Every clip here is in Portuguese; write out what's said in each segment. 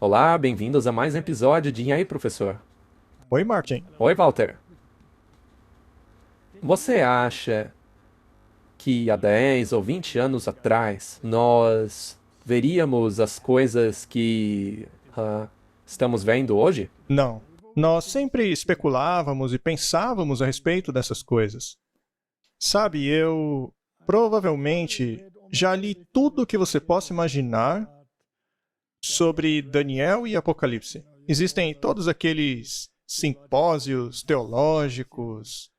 Olá, bem-vindos a mais um episódio de E aí, professor? Oi, Martin. Oi, Walter. Você acha que há 10 ou 20 anos atrás nós veríamos as coisas que estamos vendo hoje? Não. Nós sempre especulávamos e pensávamos a respeito dessas coisas. Sabe, eu provavelmente já li tudo o que você possa imaginar sobre Daniel e Apocalipse. Existem todos aqueles simpósios teológicos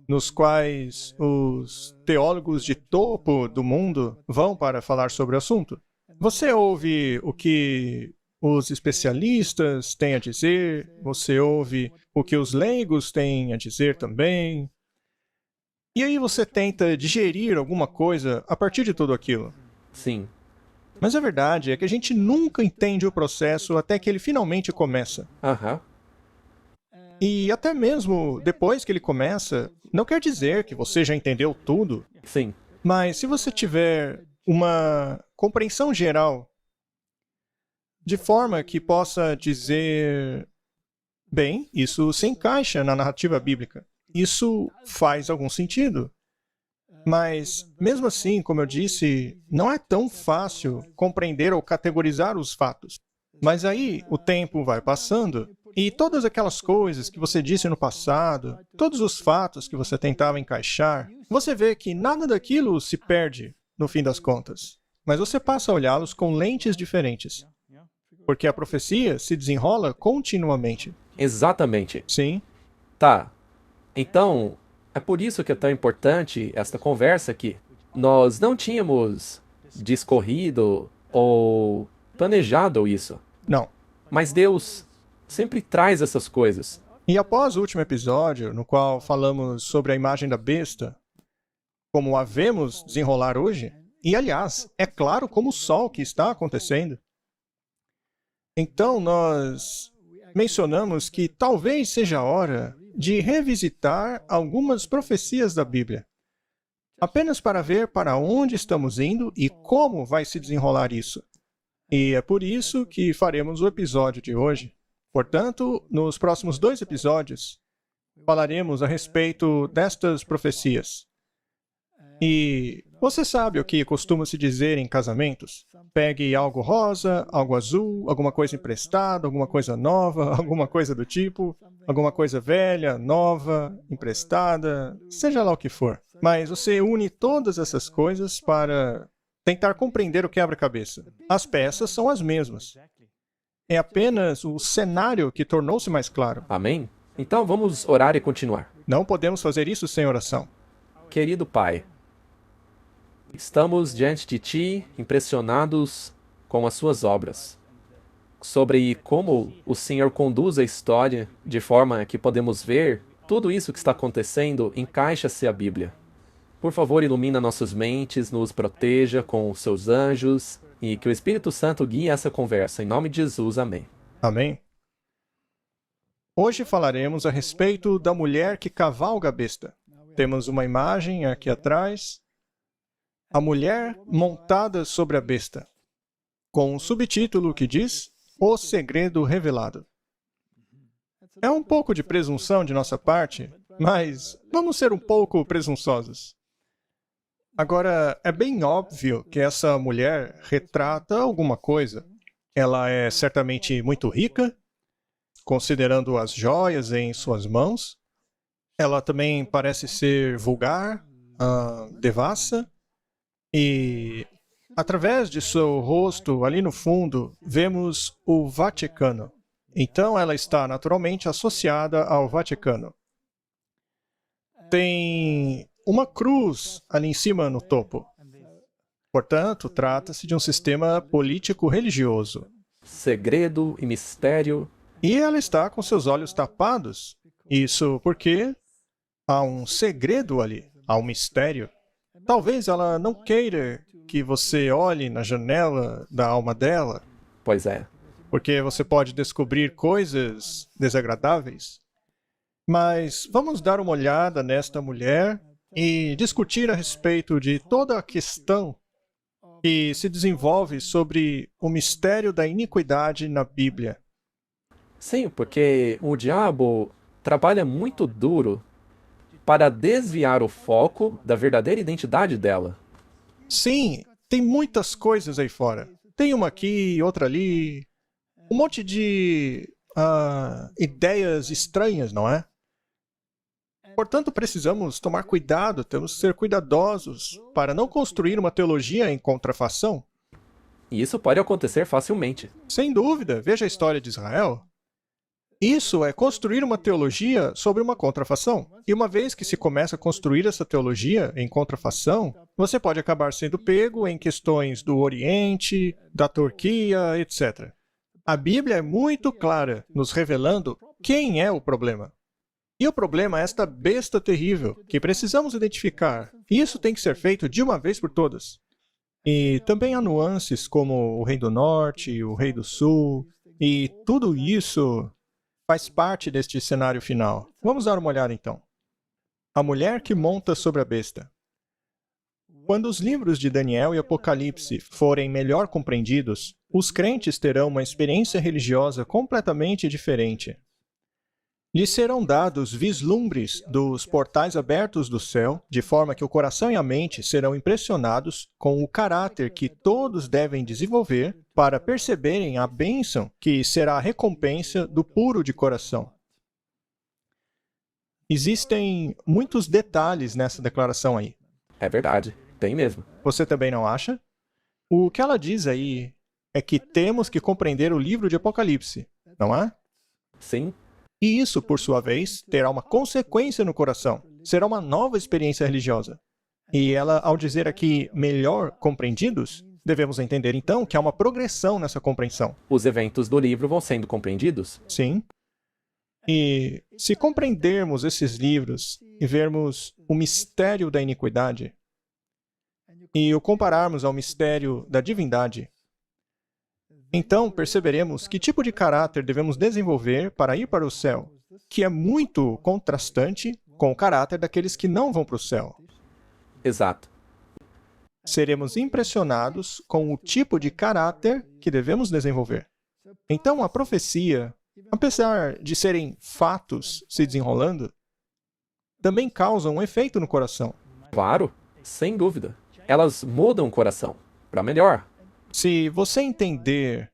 nos quais os teólogos de topo do mundo vão para falar sobre o assunto. Você ouve o que os especialistas têm a dizer, você ouve o que os leigos têm a dizer também. E aí você tenta digerir alguma coisa a partir de tudo aquilo. Sim. Mas a verdade é que a gente nunca entende o processo até que ele finalmente começa. Aham. E até mesmo depois que ele começa, não quer dizer que você já entendeu tudo, Sim. mas se você tiver uma compreensão geral, de forma que possa dizer, bem, isso se encaixa na narrativa bíblica. Isso faz algum sentido. Mas, mesmo assim, como eu disse, não é tão fácil compreender ou categorizar os fatos. Mas aí o tempo vai passando e todas aquelas coisas que você disse no passado, todos os fatos que você tentava encaixar, você vê que nada daquilo se perde no fim das contas. Mas você passa a olhá-los com lentes diferentes. Porque a profecia se desenrola continuamente. Exatamente. Sim, Tá. Então, é por isso que é tão importante esta conversa aqui. Nós não tínhamos discorrido ou planejado isso, não. mas Deus sempre traz essas coisas. E após o último episódio, no qual falamos sobre a imagem da besta, como a vemos desenrolar hoje, e aliás, é claro como o sol que está acontecendo. Então nós mencionamos que talvez seja a hora de revisitar algumas profecias da Bíblia, apenas para ver para onde estamos indo e como vai se desenrolar isso. E é por isso que faremos o episódio de hoje. Portanto, nos próximos 2 episódios, falaremos a respeito destas profecias. E você sabe o que costuma se dizer em casamentos? Pegue algo rosa, algo azul, alguma coisa emprestada, alguma coisa nova, alguma coisa do tipo, alguma coisa velha, nova, emprestada, seja lá o que for. Mas você une todas essas coisas para tentar compreender o quebra-cabeça. As peças são as mesmas. É apenas o cenário que tornou-se mais claro. Amém? Então vamos orar e continuar. Não podemos fazer isso sem oração. Querido Pai, estamos diante de Ti, impressionados com as Suas obras, sobre como o Senhor conduz a história de forma que podemos ver tudo isso que está acontecendo encaixa-se à Bíblia. Por favor, ilumina nossas mentes, nos proteja com os Seus anjos e que o Espírito Santo guie essa conversa. Em nome de Jesus, amém. Amém? Hoje falaremos a respeito da mulher que cavalga a besta. Temos uma imagem aqui atrás. A mulher montada sobre a besta, com um subtítulo que diz O Segredo Revelado. É um pouco de presunção de nossa parte, mas vamos ser um pouco presunçosos. Agora, é bem óbvio que essa mulher retrata alguma coisa. Ela é certamente muito rica, considerando as joias em suas mãos. Ela também parece ser vulgar, devassa. E, através de seu rosto, ali no fundo, vemos o Vaticano. Então, ela está naturalmente associada ao Vaticano. Tem uma cruz ali em cima no topo. Portanto, trata-se de um sistema político-religioso. Segredo e mistério. E ela está com seus olhos tapados. Isso porque há um segredo ali, há um mistério. Talvez ela não queira que você olhe na janela da alma dela, Pois é. porque você pode descobrir coisas desagradáveis. Mas vamos dar uma olhada nesta mulher e discutir a respeito de toda a questão que se desenvolve sobre o mistério da iniquidade na Bíblia. Sim, porque o diabo trabalha muito duro para desviar o foco da verdadeira identidade dela. Sim, tem muitas coisas aí fora. Tem uma aqui, outra ali. Um monte de ideias estranhas, não é? Portanto, precisamos tomar cuidado, temos que ser cuidadosos para não construir uma teologia em contrafação. E isso pode acontecer facilmente. Sem dúvida, veja a história de Israel. Isso é construir uma teologia sobre uma contrafação. E uma vez que se começa a construir essa teologia em contrafação, você pode acabar sendo pego em questões do Oriente, da Turquia, etc. A Bíblia é muito clara, nos revelando quem é o problema. E o problema é esta besta terrível, que precisamos identificar. E isso tem que ser feito de uma vez por todas. E também há nuances como o Rei do Norte, o Rei do Sul, e tudo isso faz parte deste cenário final. Vamos dar uma olhada então. A mulher que monta sobre a besta. Quando os livros de Daniel e Apocalipse forem melhor compreendidos, os crentes terão uma experiência religiosa completamente diferente. Lhes serão dados vislumbres dos portais abertos do céu, de forma que o coração e a mente serão impressionados com o caráter que todos devem desenvolver para perceberem a bênção que será a recompensa do puro de coração. Existem muitos detalhes nessa declaração aí. É verdade, tem mesmo. Você também não acha? O que ela diz aí é que temos que compreender o livro de Apocalipse, não é? Sim, E isso, por sua vez, terá uma consequência no coração. Será uma nova experiência religiosa. E ela, ao dizer aqui melhor compreendidos, devemos entender então que há uma progressão nessa compreensão. os eventos do livro vão sendo compreendidos. Sim. E se compreendermos esses livros e vermos o mistério da iniquidade e o compararmos ao mistério da divindade, então perceberemos que tipo de caráter devemos desenvolver para ir para o céu, que é muito contrastante com o caráter daqueles que não vão para o céu. Exato. Seremos impressionados com o tipo de caráter que devemos desenvolver. Então, a profecia, apesar de serem fatos se desenrolando, também causam um efeito no coração. Claro, sem dúvida. Elas mudam o coração para melhor. Se você entender,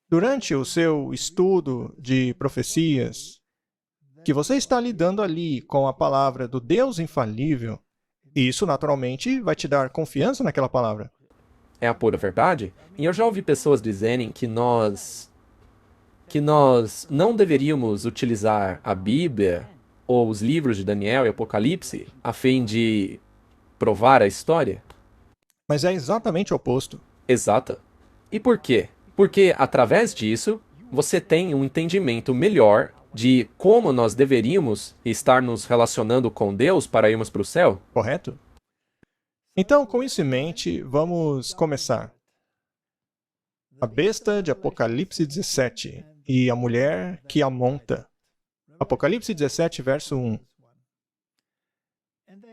durante o seu estudo de profecias, que você está lidando ali com a palavra do Deus infalível, isso naturalmente vai te dar confiança naquela palavra. É a pura verdade. E eu já ouvi pessoas dizerem que nós não deveríamos utilizar a Bíblia ou os livros de Daniel e Apocalipse a fim de provar a história. Mas é exatamente o oposto. Exata. E por quê? Porque através disso você tem um entendimento melhor de como nós deveríamos estar nos relacionando com Deus para irmos para o céu. Correto? Então, com isso em mente, vamos começar. A besta de Apocalipse 17 e a mulher que a monta. Apocalipse 17, verso 1.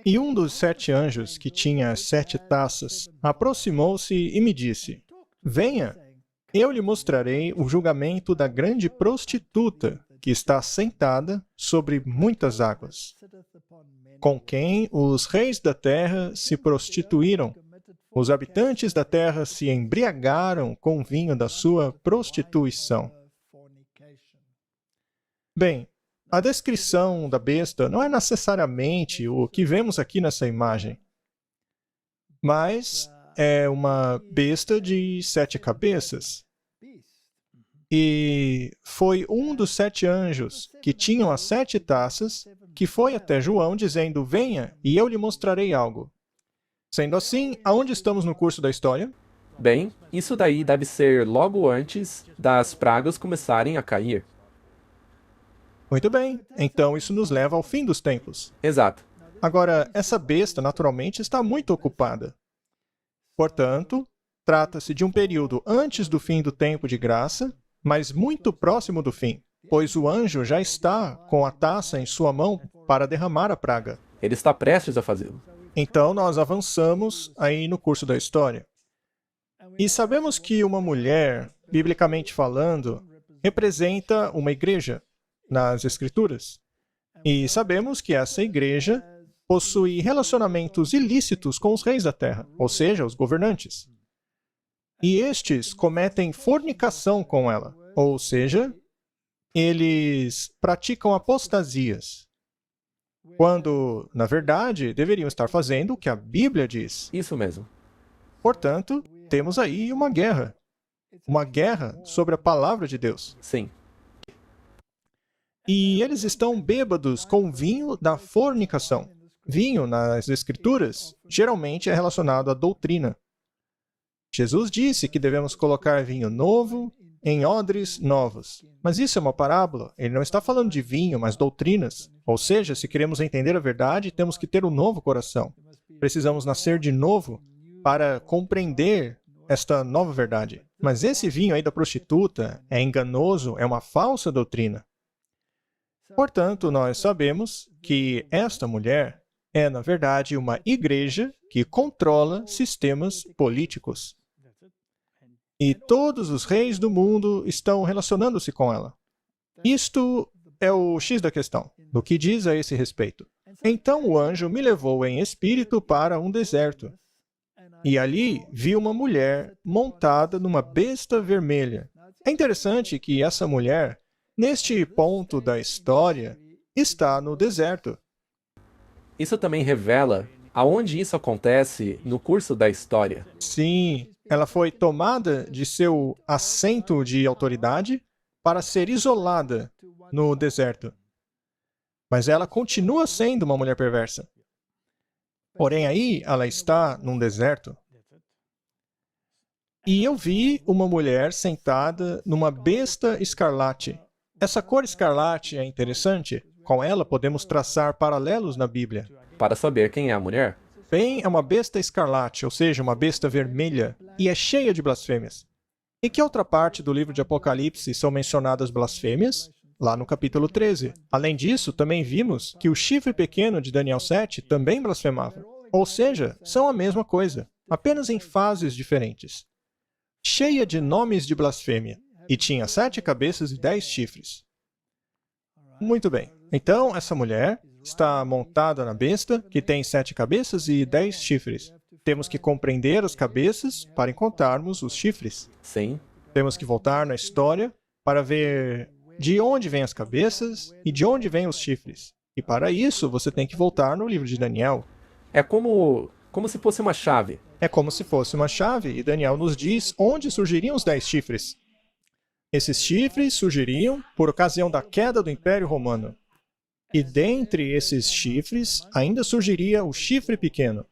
E um dos 7 anjos que tinha as 7 taças aproximou-se e me disse: Venha, eu lhe mostrarei o julgamento da grande prostituta que está sentada sobre muitas águas, com quem os reis da terra se prostituíram. Os habitantes da terra se embriagaram com o vinho da sua prostituição. Bem, a descrição da besta não é necessariamente o que vemos aqui nessa imagem, mas é uma besta de 7 cabeças. E foi um dos 7 anjos que tinham as 7 taças que foi até João dizendo: Venha e eu lhe mostrarei algo. Sendo assim, aonde estamos no curso da história? Bem, isso daí deve ser logo antes das pragas começarem a cair. Muito bem, então isso nos leva ao fim dos tempos. Exato. Agora, essa besta naturalmente está muito ocupada. Portanto, trata-se de um período antes do fim do tempo de graça, mas muito próximo do fim, pois o anjo já está com a taça em sua mão para derramar a praga. Ele está prestes a fazê-lo. Então, nós avançamos aí no curso da história. E sabemos que uma mulher, biblicamente falando, representa uma igreja nas Escrituras. E sabemos que essa igreja possui relacionamentos ilícitos com os reis da terra, ou seja, os governantes. E estes cometem fornicação com ela, ou seja, eles praticam apostasias, quando, na verdade, deveriam estar fazendo o que a Bíblia diz. Isso mesmo. Portanto, temos aí uma guerra sobre a palavra de Deus. Sim. E eles estão bêbados com o vinho da fornicação. Vinho, nas Escrituras, geralmente é relacionado à doutrina. Jesus disse que devemos colocar vinho novo em odres novos. Mas isso é uma parábola. Ele não está falando de vinho, mas doutrinas. Ou seja, se queremos entender a verdade, temos que ter um novo coração. Precisamos nascer de novo para compreender esta nova verdade. Mas esse vinho aí da prostituta é enganoso, é uma falsa doutrina. Portanto, nós sabemos que esta mulher é, na verdade, uma igreja que controla sistemas políticos. E todos os reis do mundo estão relacionando-se com ela. Isto é o X da questão, do que diz a esse respeito. Então o anjo me levou em espírito para um deserto. E ali vi uma mulher montada numa besta vermelha. É interessante que essa mulher, neste ponto da história, está no deserto. Isso também revela aonde isso acontece no curso da história. Sim, ela foi tomada de seu assento de autoridade para ser isolada no deserto. Mas ela continua sendo uma mulher perversa. Porém, aí ela está num deserto. E eu vi uma mulher sentada numa besta escarlate. Essa cor escarlate é interessante. Com ela podemos traçar paralelos na Bíblia. Para saber quem é a mulher? Bem, é uma besta escarlate, ou seja, uma besta vermelha, e é cheia de blasfêmias. Em que outra parte do livro de Apocalipse são mencionadas blasfêmias? Lá no capítulo 13. Além disso, também vimos que o chifre pequeno de Daniel 7 também blasfemava. Ou seja, são a mesma coisa, apenas em fases diferentes. Cheia de nomes de blasfêmia, e tinha 7 cabeças e 10 chifres. Muito bem. Então, essa mulher está montada na besta, que tem 7 cabeças e 10 chifres. Temos que compreender as cabeças para encontrarmos os chifres. Sim. Temos que voltar na história para ver de onde vêm as cabeças e de onde vêm os chifres. E para isso, você tem que voltar no livro de Daniel. É como se fosse uma chave. É como se fosse uma chave, e Daniel nos diz onde surgiriam os 10 chifres. Esses chifres surgiriam por ocasião da queda do Império Romano. E dentre esses chifres, ainda surgiria o chifre pequeno.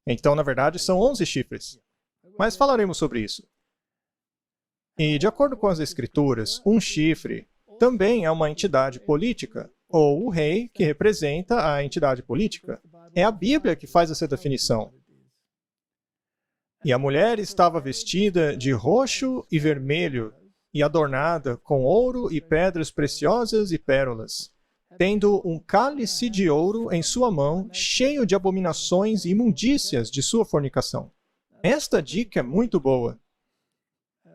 Então, na verdade, são 11 chifres. Mas falaremos sobre isso. E, de acordo com as Escrituras, um chifre também é uma entidade política, ou o rei que representa a entidade política. É a Bíblia que faz essa definição. E a mulher estava vestida de roxo e vermelho, e adornada com ouro e pedras preciosas e pérolas, tendo um cálice de ouro em sua mão, cheio de abominações e imundícias de sua fornicação. Esta dica é muito boa.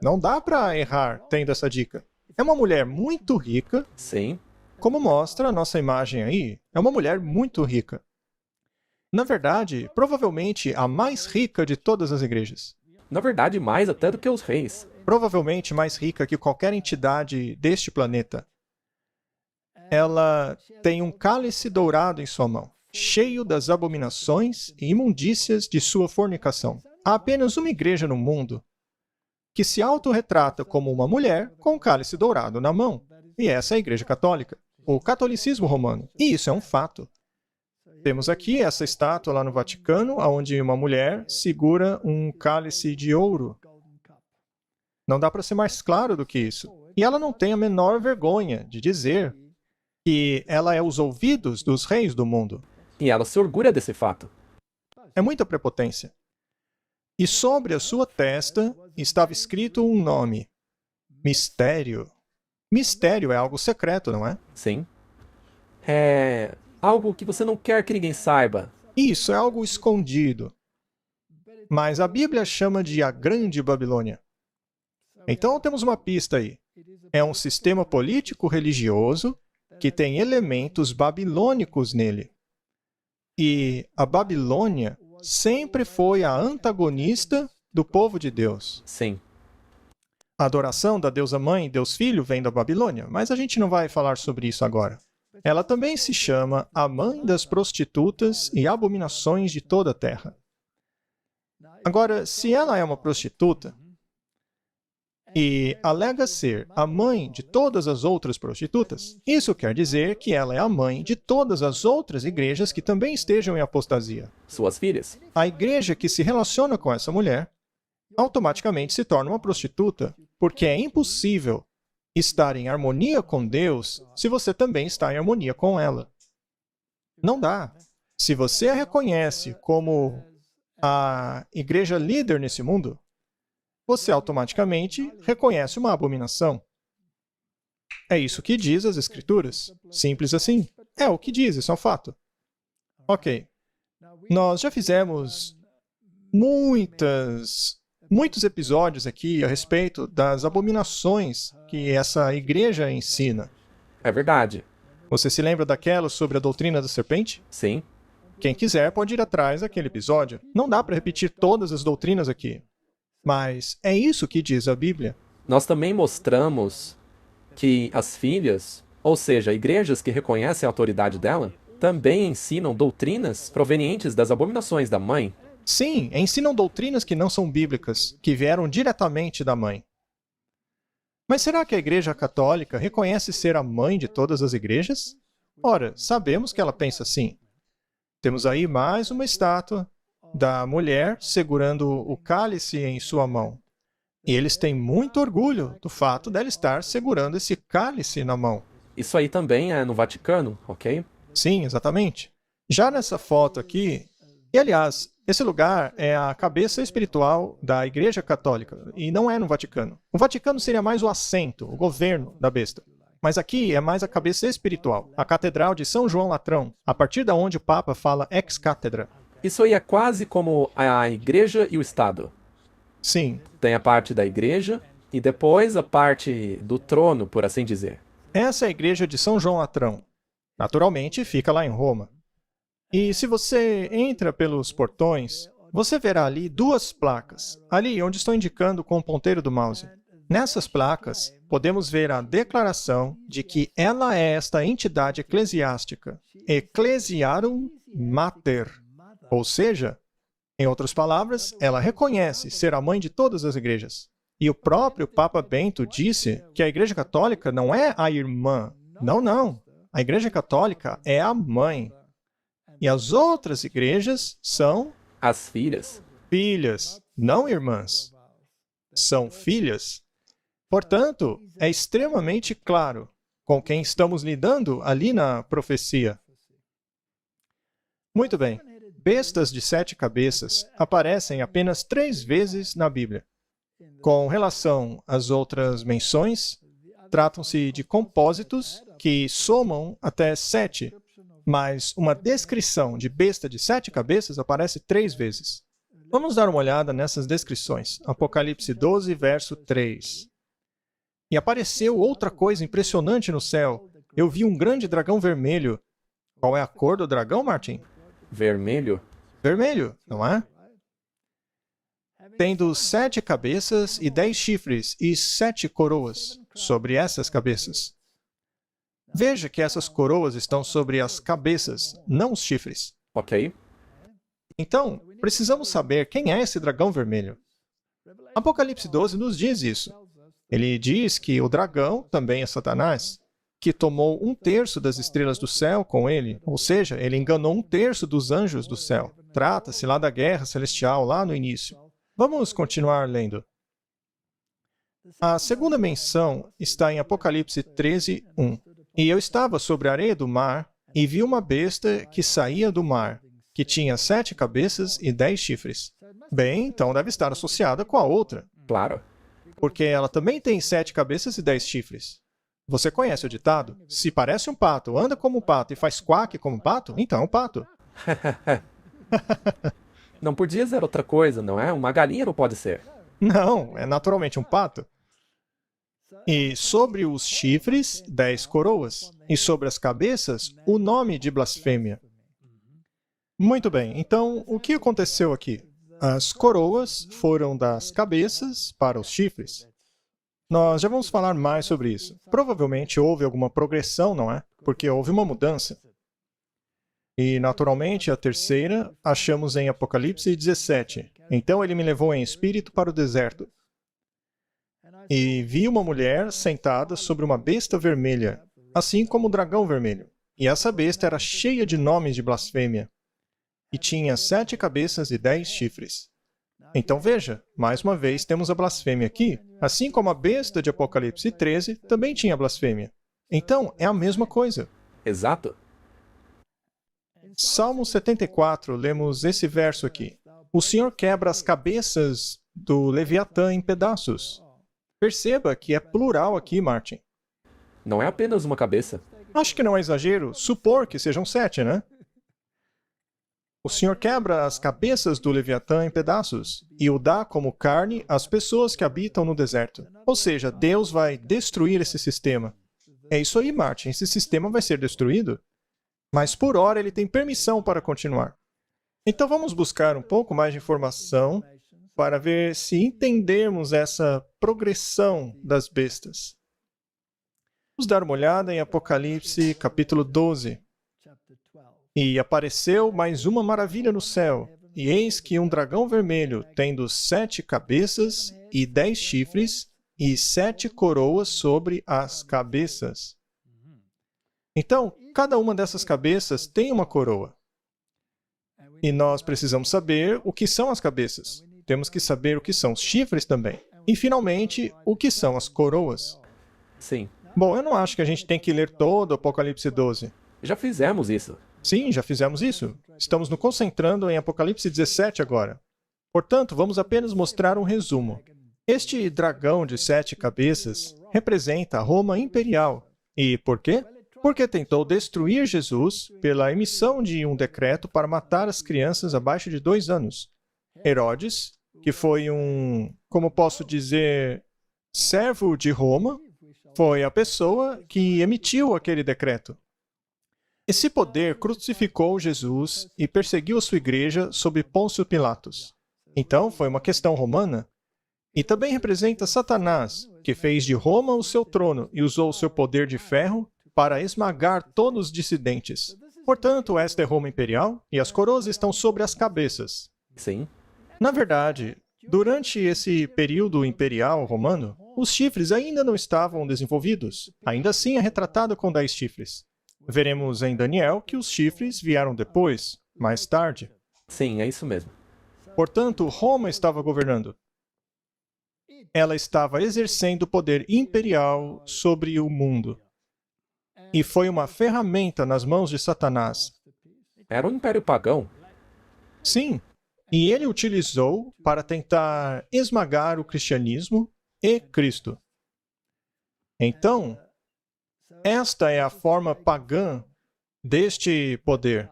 Não dá para errar tendo essa dica. É uma mulher muito rica. Sim. Como mostra a nossa imagem aí, é uma mulher muito rica. Na verdade, provavelmente a mais rica de todas as igrejas. Na verdade, mais até do que os reis. Provavelmente mais rica que qualquer entidade deste planeta. Ela tem um cálice dourado em sua mão, cheio das abominações e imundícias de sua fornicação. Há apenas uma igreja no mundo que se autorretrata como uma mulher com um cálice dourado na mão. E essa é a Igreja Católica, o catolicismo romano. E isso é um fato. Temos aqui essa estátua lá no Vaticano, onde uma mulher segura um cálice de ouro. Não dá para ser mais claro do que isso. E ela não tem a menor vergonha de dizer que ela é os ouvidos dos reis do mundo. E ela se orgulha desse fato. É muita prepotência. E sobre a sua testa estava escrito um nome: Mistério. Mistério é algo secreto, não é? Sim. É algo que você não quer que ninguém saiba. Isso é algo escondido. Mas a Bíblia chama de a Grande Babilônia. Então temos uma pista aí. É um sistema político-religioso que tem elementos babilônicos nele. E a Babilônia sempre foi a antagonista do povo de Deus. Sim. A adoração da deusa mãe e Deus Filho vem da Babilônia, mas a gente não vai falar sobre isso agora. Ela também se chama a mãe das prostitutas e abominações de toda a terra. Agora, se ela é uma prostituta e alega ser a mãe de todas as outras prostitutas, isso quer dizer que ela é a mãe de todas as outras igrejas que também estejam em apostasia. Suas filhas. A igreja que se relaciona com essa mulher automaticamente se torna uma prostituta, porque é impossível estar em harmonia com Deus se você também está em harmonia com ela. Não dá. Se você a reconhece como a igreja líder nesse mundo, você automaticamente reconhece uma abominação. É isso que diz as Escrituras. Simples assim. É o que diz, isso é um fato. Ok. Nós já fizemos muitos episódios aqui a respeito das abominações que essa igreja ensina. É verdade. Você se lembra daquela sobre a doutrina da serpente? Sim. Quem quiser pode ir atrás daquele episódio. Não dá para repetir todas as doutrinas aqui. Mas é isso que diz a Bíblia. Nós também mostramos que as filhas, ou seja, igrejas que reconhecem a autoridade dela, também ensinam doutrinas provenientes das abominações da mãe. Sim, ensinam doutrinas que não são bíblicas, que vieram diretamente da mãe. Mas será que a Igreja Católica reconhece ser a mãe de todas as igrejas? Ora, sabemos que ela pensa assim. Temos aí mais uma estátua da mulher segurando o cálice em sua mão. E eles têm muito orgulho do fato dela estar segurando esse cálice na mão. Isso aí também é no Vaticano, ok? Sim, exatamente. Já nessa foto aqui, e aliás, esse lugar é a cabeça espiritual da Igreja Católica, e não é no Vaticano. O Vaticano seria mais o assento, o governo da besta. Mas aqui é mais a cabeça espiritual, a Catedral de São João Latrão, a partir da onde o Papa fala ex cathedra. Isso aí é quase como a igreja e o Estado. Sim. Tem a parte da igreja e depois a parte do trono, por assim dizer. Essa é a igreja de São João Latrão. Naturalmente, fica lá em Roma. E se você entra pelos portões, você verá ali duas placas, ali onde estou indicando com o ponteiro do mouse. Nessas placas, podemos ver a declaração de que ela é esta entidade eclesiástica, Ecclesiarum Mater. Ou seja, em outras palavras, ela reconhece ser a mãe de todas as igrejas. E o próprio Papa Bento disse que a Igreja Católica não é a irmã. Não, não. A Igreja Católica é a mãe. E as outras igrejas são As filhas. filhas, não irmãs. São filhas. Portanto, é extremamente claro com quem estamos lidando ali na profecia. Muito bem. Bestas de 7 cabeças aparecem apenas 3 vezes na Bíblia. Com relação às outras menções, tratam-se de compósitos que somam até 7, mas uma descrição de besta de 7 cabeças aparece 3 vezes. Vamos dar uma olhada nessas descrições. Apocalipse 12, verso 3. E apareceu outra coisa impressionante no céu. Eu vi um grande dragão vermelho. Qual é a cor do dragão, Martin? Vermelho. Vermelho, não é? Tendo 7 cabeças e 10 chifres e 7 coroas sobre essas cabeças. Veja que essas coroas estão sobre as cabeças, não os chifres. Ok. Então, precisamos saber quem é esse dragão vermelho. Apocalipse 12 nos diz isso. Ele diz que o dragão também é Satanás, que tomou 1/3 das estrelas do céu com ele, ou seja, ele enganou 1/3 dos anjos do céu. Trata-se lá da guerra celestial, lá no início. Vamos continuar lendo. A segunda menção está em Apocalipse 13, 1. E eu estava sobre a areia do mar, e vi uma besta que saía do mar, que tinha 7 cabeças e 10 chifres. Bem, então deve estar associada com a outra, Claro. porque ela também tem 7 cabeças e 10 chifres. Você conhece o ditado? Se parece um pato, anda como um pato e faz quack como um pato, então é um pato. Não podia ser outra coisa, não é? Uma galinha não pode ser. Não, é naturalmente um pato. E sobre os chifres, 10 coroas. E sobre as cabeças, o nome de blasfêmia. Muito bem, então o que aconteceu aqui? As coroas foram das cabeças para os chifres. Nós já vamos falar mais sobre isso. Provavelmente houve alguma progressão, não é? Porque houve uma mudança. E, naturalmente, a terceira achamos em Apocalipse 17. Então ele me levou em espírito para o deserto. E vi uma mulher sentada sobre uma besta vermelha, assim como o dragão vermelho. E essa besta era cheia de nomes de blasfêmia. E tinha 7 cabeças e 10 chifres. Então veja, mais uma vez temos a blasfêmia aqui, assim como a besta de Apocalipse 13 também tinha blasfêmia. Então é a mesma coisa. Exato. Salmo 74, lemos esse verso aqui. O Senhor quebra as cabeças do Leviatã em pedaços. Perceba que é plural aqui, Martin. Não é apenas uma cabeça. Acho que não é exagero supor que sejam 7, né? O Senhor quebra as cabeças do Leviatã em pedaços e o dá como carne às pessoas que habitam no deserto. Ou seja, Deus vai destruir esse sistema. É isso aí, Martin. Esse sistema vai ser destruído. Mas por hora ele tem permissão para continuar. Então vamos buscar um pouco mais de informação para ver se entendemos essa progressão das bestas. Vamos dar uma olhada em Apocalipse capítulo 12. E apareceu mais uma maravilha no céu, e eis que um dragão vermelho, tendo 7 cabeças e 10 chifres, e 7 coroas sobre as cabeças. Então, cada uma dessas cabeças tem uma coroa. E nós precisamos saber o que são as cabeças. Temos que saber o que são os chifres também. E, finalmente, o que são as coroas. Sim. Bom, eu não acho que a gente tem que ler todo o Apocalipse 12. Já fizemos isso. Sim, já fizemos isso. Estamos nos concentrando em Apocalipse 17 agora. Portanto, vamos apenas mostrar um resumo. Este dragão de 7 cabeças representa a Roma imperial. E por quê? Porque tentou destruir Jesus pela emissão de um decreto para matar as crianças abaixo de 2 anos. Herodes, que foi como posso dizer, servo de Roma, foi a pessoa que emitiu aquele decreto. Esse poder crucificou Jesus e perseguiu a sua igreja sob Pôncio Pilatos. Então, foi uma questão romana. E também representa Satanás, que fez de Roma o seu trono e usou o seu poder de ferro para esmagar todos os dissidentes. Portanto, esta é Roma imperial e as coroas estão sobre as cabeças. Sim. Na verdade, durante esse período imperial romano, os chifres ainda não estavam desenvolvidos. Ainda assim, é retratado com 10 chifres. Veremos em Daniel que os chifres vieram depois, mais tarde. Sim, é isso mesmo. Portanto, Roma estava governando. Ela estava exercendo o poder imperial sobre o mundo. E foi uma ferramenta nas mãos de Satanás. Era um império pagão. Sim, e ele utilizou para tentar esmagar o cristianismo e Cristo. Então, esta é a forma pagã deste poder.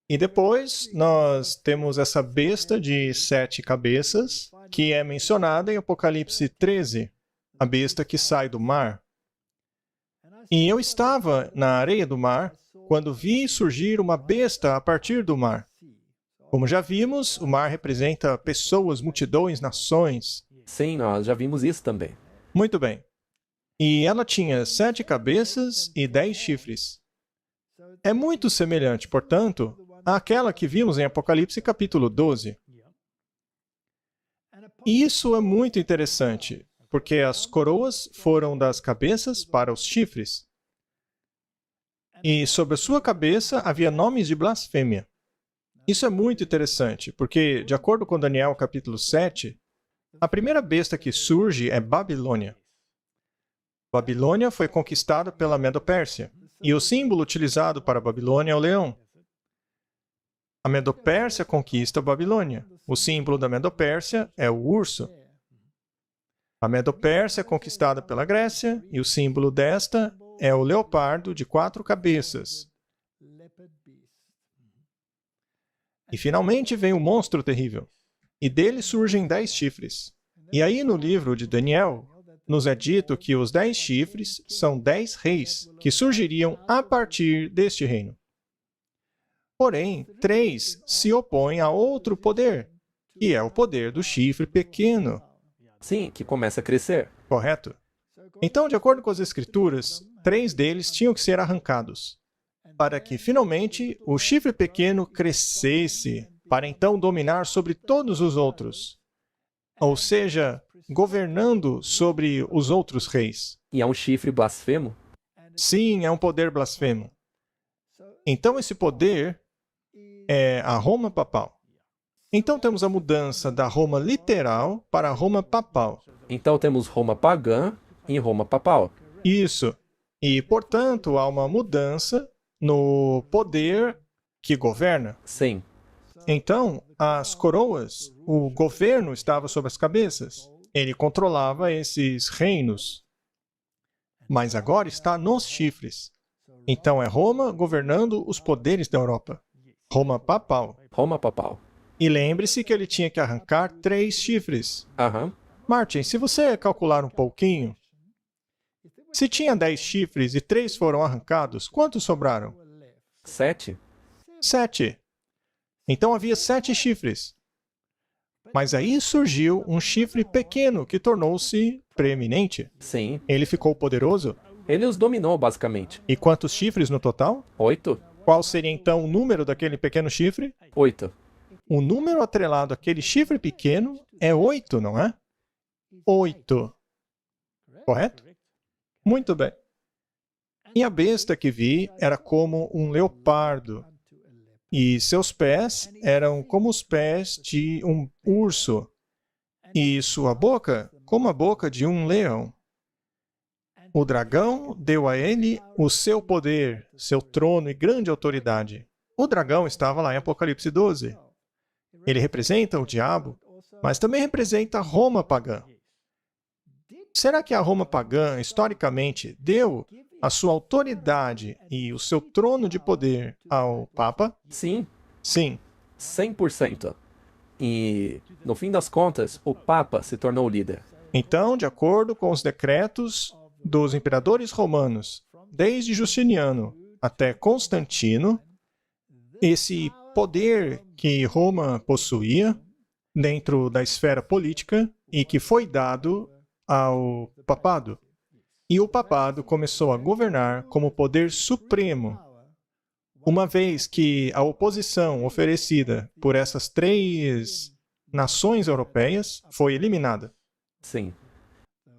E depois nós temos essa besta de 7 cabeças, que é mencionada em Apocalipse 13, a besta que sai do mar. E eu estava na areia do mar quando vi surgir uma besta a partir do mar. Como já vimos, o mar representa pessoas, multidões, nações. Sim, nós já vimos isso também. Muito bem. E ela tinha 7 cabeças e 10 chifres. É muito semelhante, portanto, àquela que vimos em Apocalipse capítulo 12. E isso é muito interessante, porque as coroas foram das cabeças para os chifres. E sobre a sua cabeça havia nomes de blasfêmia. Isso é muito interessante, porque, de acordo com Daniel capítulo 7, a primeira besta que surge é Babilônia. Babilônia foi conquistada pela Medo-Pérsia, e o símbolo utilizado para Babilônia é o leão. A Medo-Pérsia conquista a Babilônia. O símbolo da Medo-Pérsia é o urso. A Medo-Pérsia é conquistada pela Grécia, e o símbolo desta é o leopardo de 4 cabeças. E finalmente vem o monstro terrível. E dele surgem 10 chifres. E aí no livro de Daniel, nos é dito que os 10 chifres são 10 reis que surgiriam a partir deste reino. Porém, 3 se opõem a outro poder, que é o poder do chifre pequeno, Sim, que começa a crescer. correto? Então, de acordo com as Escrituras, 3 deles tinham que ser arrancados, para que finalmente o chifre pequeno crescesse, para então dominar sobre todos os outros, ou seja, governando sobre os outros reis. E é um chifre blasfemo? Sim, é um poder blasfemo. Então, esse poder é a Roma papal. Então, temos a mudança da Roma literal para a Roma papal. Então temos Roma pagã e Roma papal. Isso. E, portanto, há uma mudança no poder que governa. Sim. Então, as coroas, o governo estava sobre as cabeças. Ele controlava esses reinos. Mas agora está nos chifres. Então, é Roma governando os poderes da Europa. Roma papal. Roma papal. E lembre-se que ele tinha que arrancar 3 chifres. Aham. Martin, se você calcular um pouquinho, se tinha 10 chifres e 3 foram arrancados, quantos sobraram? 7? 7. Então havia 7 chifres. Mas aí surgiu um chifre pequeno que tornou-se preeminente. Sim. Ele ficou poderoso. Ele os dominou, basicamente. E quantos chifres no total? 8? Qual seria então o número daquele pequeno chifre? 8. O número atrelado àquele chifre pequeno é 8, não é? 8. Correto? Muito bem. E a besta que vi era como um leopardo, e seus pés eram como os pés de um urso, e sua boca como a boca de um leão. O dragão deu a ele o seu poder, seu trono e grande autoridade. O dragão estava lá em Apocalipse 12. Ele representa o diabo, mas também representa Roma pagã. Será que a Roma pagã, historicamente, deu a sua autoridade e o seu trono de poder ao Papa? Sim. Sim. 100%. E, no fim das contas, o Papa se tornou o líder. Então, de acordo com os decretos dos imperadores romanos, desde Justiniano até Constantino, esse poder que Roma possuía dentro da esfera política e que foi dado ao papado. E o papado começou a governar como poder supremo, uma vez que a oposição oferecida por essas 3 nações europeias foi eliminada. Sim.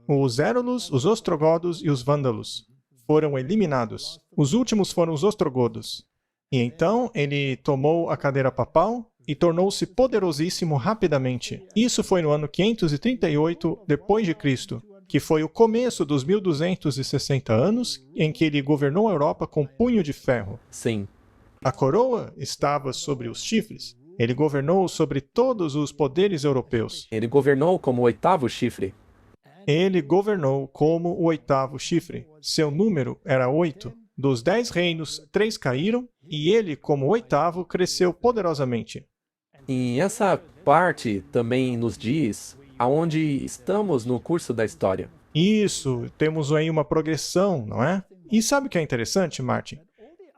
Os Érulos, os Ostrogodos e os Vândalos foram eliminados. Os últimos foram os Ostrogodos. E então ele tomou a cadeira papal e tornou-se poderosíssimo rapidamente. Isso foi no ano 538 depois de Cristo, que foi o começo dos 1260 anos em que ele governou a Europa com punho de ferro. Sim. A coroa estava sobre os chifres. Ele governou sobre todos os poderes europeus. Ele governou como o 8º chifre. Ele governou como o 8º chifre. Seu número era 8. Dos 10 reinos, 3 caíram, e ele, como o 8º, cresceu poderosamente. E essa parte também nos diz aonde estamos no curso da história. Isso, temos aí uma progressão, não é? E sabe o que é interessante, Martin?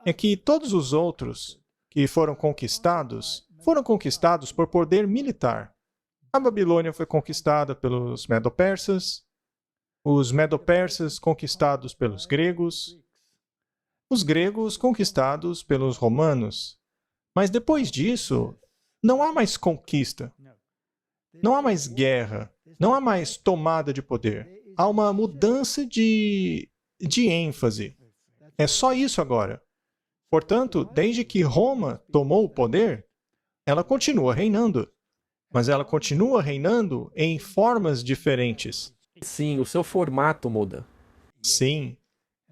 É que todos os outros que foram conquistados por poder militar. A Babilônia foi conquistada pelos Medo-Persas, os Medo-Persas conquistados pelos gregos, os gregos conquistados pelos romanos. Mas depois disso, não há mais conquista, não há mais guerra, não há mais tomada de poder. Há uma mudança de ênfase. É só isso agora. Portanto, desde que Roma tomou o poder, ela continua reinando. Mas ela continua reinando em formas diferentes. Sim, o seu formato muda. Sim.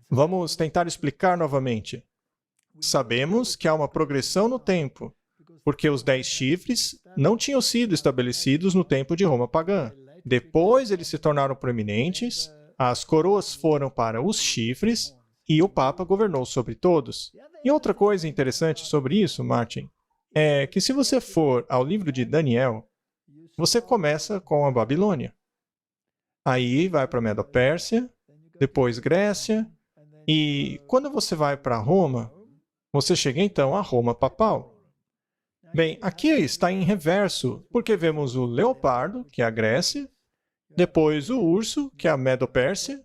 Vamos tentar explicar novamente. Sabemos que há uma progressão no tempo, porque os 10 chifres não tinham sido estabelecidos no tempo de Roma pagã. Depois eles se tornaram proeminentes, as coroas foram para os chifres e o Papa governou sobre todos. E outra coisa interessante sobre isso, Martin, é que se você for ao livro de Daniel, você começa com a Babilônia. Aí vai para a Medo-Pérsia, depois Grécia, e quando você vai para Roma, você chega então a Roma papal. Bem, aqui está em reverso, porque vemos o leopardo, que é a Grécia, depois o urso, que é a Medo-Pérsia,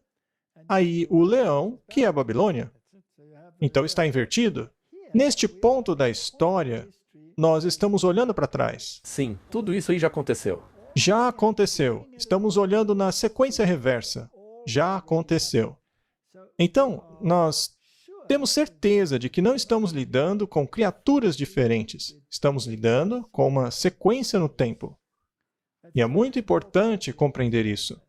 aí o leão, que é a Babilônia. Então está invertido. Neste ponto da história, nós estamos olhando para trás. Sim, tudo isso aí já aconteceu. Já aconteceu. Estamos olhando na sequência reversa. Já aconteceu. Então, nós temos certeza de que não estamos lidando com criaturas diferentes. Estamos lidando com uma sequência no tempo. E é muito importante compreender isso.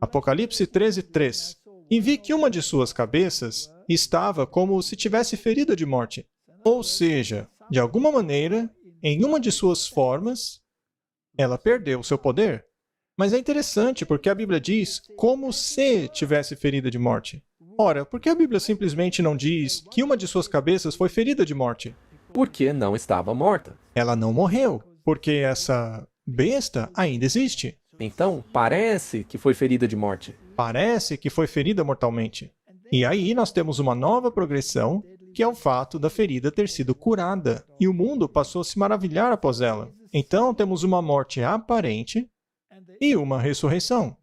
Apocalipse 13:3. E vi que uma de suas cabeças estava como se tivesse ferida de morte. Ou seja, de alguma maneira, em uma de suas formas, ela perdeu seu poder. Mas é interessante porque a Bíblia diz como se tivesse ferida de morte. Ora, por que a Bíblia simplesmente não diz que uma de suas cabeças foi ferida de morte? Porque não estava morta. Ela não morreu, porque essa besta ainda existe. Então, parece que foi ferida de morte. Parece que foi ferida mortalmente. E aí nós temos uma nova progressão, que é o fato da ferida ter sido curada, e o mundo passou a se maravilhar após ela. Então temos uma morte aparente e uma ressurreição.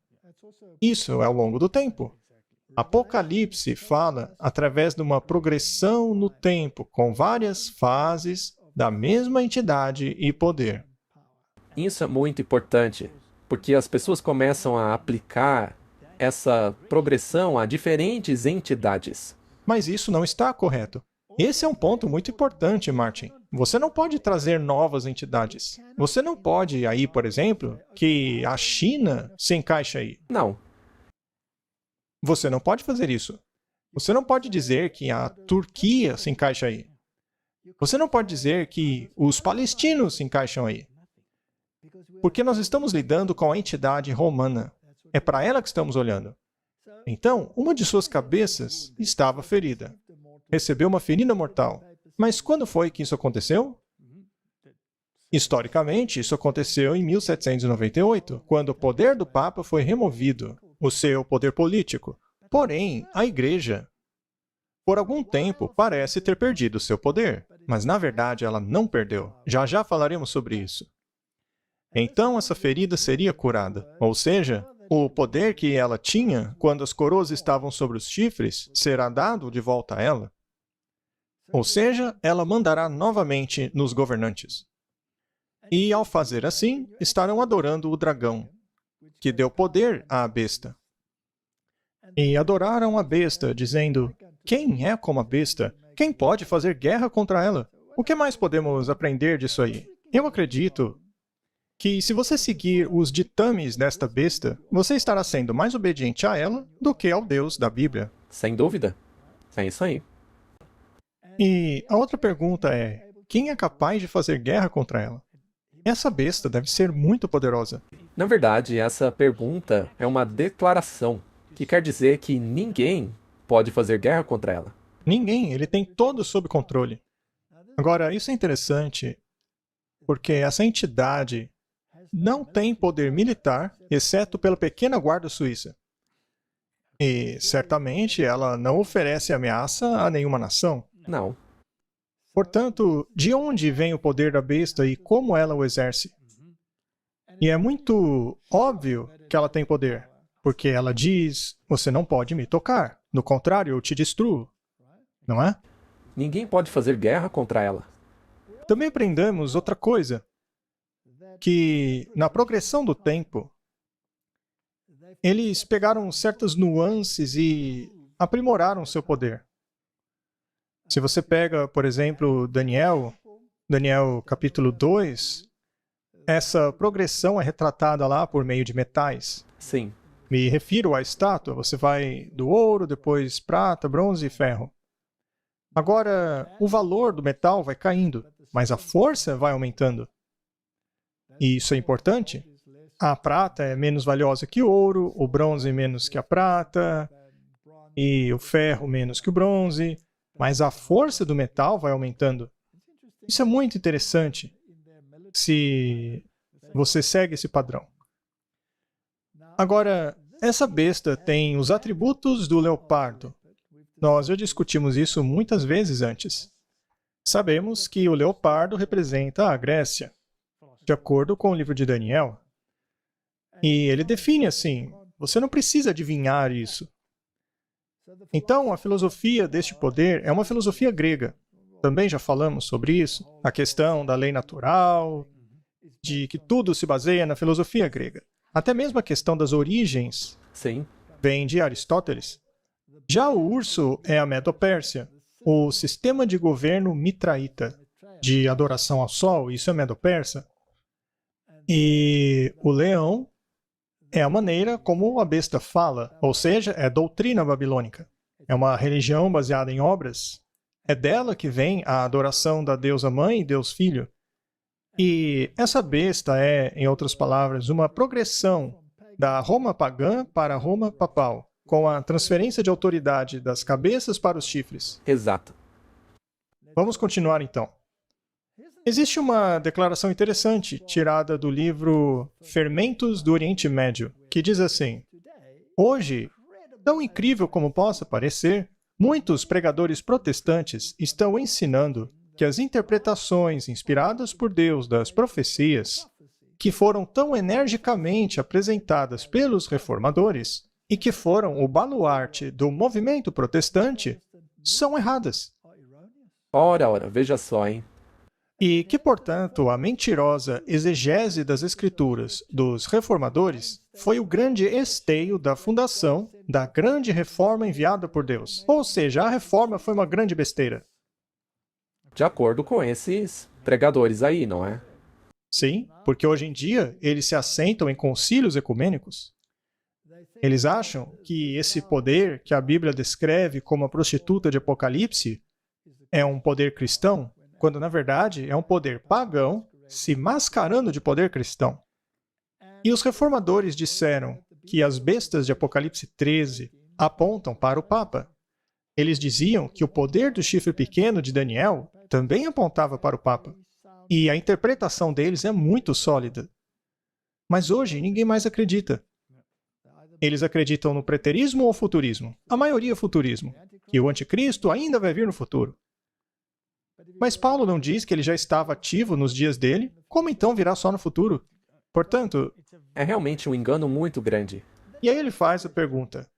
Isso é ao longo do tempo. Apocalipse fala através de uma progressão no tempo, com várias fases da mesma entidade e poder. Isso é muito importante, porque as pessoas começam a aplicar essa progressão a diferentes entidades. Mas isso não está correto. Esse é um ponto muito importante, Martin. Você não pode trazer novas entidades. Você não pode aí, por exemplo, que a China se encaixe aí. Não. Você não pode fazer isso. Você não pode dizer que a Turquia se encaixa aí. Você não pode dizer que os palestinos se encaixam aí. Porque nós estamos lidando com a entidade romana. É para ela que estamos olhando. Então, uma de suas cabeças estava ferida. Recebeu uma ferida mortal. Mas quando foi que isso aconteceu? Historicamente, isso aconteceu em 1798, quando o poder do Papa foi removido, o seu poder político. Porém, a Igreja, por algum tempo, parece ter perdido seu poder. Mas, na verdade, ela não perdeu. Já já falaremos sobre isso. Então, essa ferida seria curada. Ou seja, o poder que ela tinha quando as coroas estavam sobre os chifres será dado de volta a ela. Ou seja, ela mandará novamente nos governantes. E, ao fazer assim, estarão adorando o dragão, que deu poder à besta. E adoraram a besta, dizendo: quem é como a besta? Quem pode fazer guerra contra ela? O que mais podemos aprender disso aí? Eu acredito que se você seguir os ditames desta besta, você estará sendo mais obediente a ela do que ao Deus da Bíblia. Sem dúvida. É isso aí. E a outra pergunta é: quem é capaz de fazer guerra contra ela? Essa besta deve ser muito poderosa. Na verdade, essa pergunta é uma declaração, que quer dizer que ninguém pode fazer guerra contra ela. Ninguém, ele tem todo sob controle. Agora, isso é interessante, porque essa entidade não tem poder militar, exceto pela pequena guarda suíça. E, certamente, ela não oferece ameaça a nenhuma nação. Não. Portanto, de onde vem o poder da besta e como ela o exerce? E é muito óbvio que ela tem poder, porque ela diz: você não pode me tocar, no contrário, eu te destruo. Não é? Ninguém pode fazer guerra contra ela. Também aprendemos outra coisa, que na progressão do tempo, eles pegaram certas nuances e aprimoraram seu poder. Se você pega, por exemplo, Daniel capítulo 2, essa progressão é retratada lá por meio de metais. Sim. Me refiro à estátua, você vai do ouro, depois prata, bronze e ferro. Agora, o valor do metal vai caindo, mas a força vai aumentando. E isso é importante. A prata é menos valiosa que o ouro, o bronze menos que a prata, e o ferro menos que o bronze, mas a força do metal vai aumentando. Isso é muito interessante se você segue esse padrão. Agora, essa besta tem os atributos do leopardo. Nós já discutimos isso muitas vezes antes. Sabemos que o leopardo representa a Grécia, de acordo com o livro de Daniel. E ele define assim: você não precisa adivinhar isso. Então, a filosofia deste poder é uma filosofia grega. Também já falamos sobre isso. A questão da lei natural, de que tudo se baseia na filosofia grega. Até mesmo a questão das origens Sim. vem de Aristóteles. Já o urso é a Medo-Pérsia, o sistema de governo mitraíta, de adoração ao sol, isso é Medo-Persa. E o leão é a maneira como a besta fala, ou seja, é doutrina babilônica. É uma religião baseada em obras. É dela que vem a adoração da deusa mãe e Deus filho. E essa besta é, em outras palavras, uma progressão da Roma pagã para a Roma papal, com a transferência de autoridade das cabeças para os chifres. Exato. Vamos continuar então. Existe uma declaração interessante tirada do livro Fermentos do Oriente Médio, que diz assim: hoje, tão incrível como possa parecer, muitos pregadores protestantes estão ensinando que as interpretações inspiradas por Deus das profecias, que foram tão energicamente apresentadas pelos reformadores e que foram o baluarte do movimento protestante, são erradas. Ora, veja só, hein? E que, portanto, a mentirosa exegese das Escrituras dos reformadores foi o grande esteio da fundação da grande reforma enviada por Deus. Ou seja, a reforma foi uma grande besteira. De acordo com esses pregadores aí, não é? Sim, porque hoje em dia eles se assentam em concílios ecumênicos. Eles acham que esse poder que a Bíblia descreve como a prostituta de Apocalipse é um poder cristão, quando na verdade é um poder pagão se mascarando de poder cristão. E os reformadores disseram que as bestas de Apocalipse 13 apontam para o Papa. Eles diziam que o poder do chifre pequeno de Daniel também apontava para o Papa. E a interpretação deles é muito sólida. Mas hoje ninguém mais acredita. Eles acreditam no preterismo ou futurismo? A maioria é futurismo, que o anticristo ainda vai vir no futuro. Mas Paulo não diz que ele já estava ativo nos dias dele, como então virá só no futuro? Portanto, É realmente um engano muito grande. e aí ele faz a pergunta: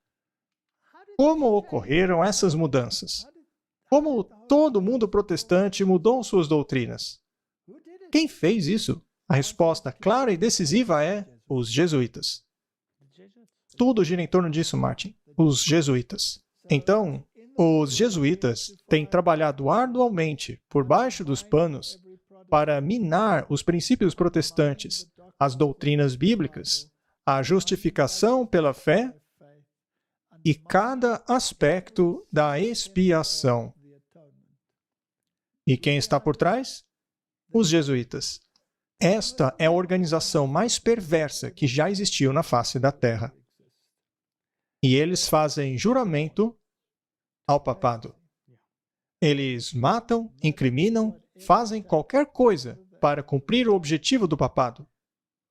como ocorreram essas mudanças? Como todo mundo protestante mudou suas doutrinas? Quem fez isso? A resposta clara e decisiva é os jesuítas. Tudo gira em torno disso, Martin. Os jesuítas. Então, os jesuítas têm trabalhado arduamente por baixo dos panos para minar os princípios protestantes, as doutrinas bíblicas, a justificação pela fé e cada aspecto da expiação. E quem está por trás? Os jesuítas. Esta é a organização mais perversa que já existiu na face da Terra. E eles fazem juramento ao papado. Eles matam, incriminam, fazem qualquer coisa para cumprir o objetivo do papado.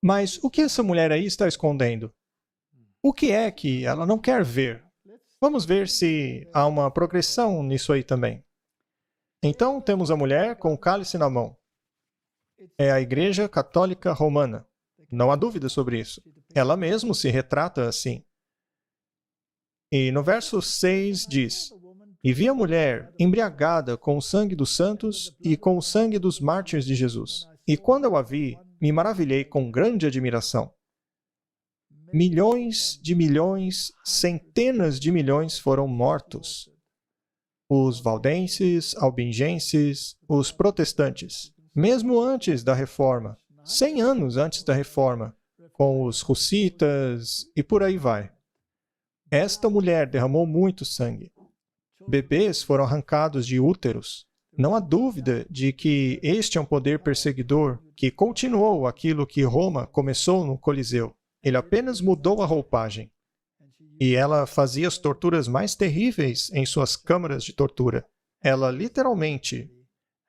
Mas o que essa mulher aí está escondendo? O que é que ela não quer ver? Vamos ver se há uma progressão nisso aí também. Então, temos a mulher com o cálice na mão. É a Igreja Católica Romana. Não há dúvida sobre isso. Ela mesma se retrata assim. E no verso 6 diz: e vi a mulher embriagada com o sangue dos santos e com o sangue dos mártires de Jesus. E quando eu a vi, me maravilhei com grande admiração. Milhões de milhões, centenas de milhões foram mortos. Os valdenses, albingenses, os protestantes, mesmo antes da Reforma, 100 anos antes da Reforma, com os hussitas e por aí vai. Esta mulher derramou muito sangue. Bebês foram arrancados de úteros. Não há dúvida de que este é um poder perseguidor que continuou aquilo que Roma começou no Coliseu. Ele apenas mudou a roupagem. E ela fazia as torturas mais terríveis em suas câmaras de tortura. Ela literalmente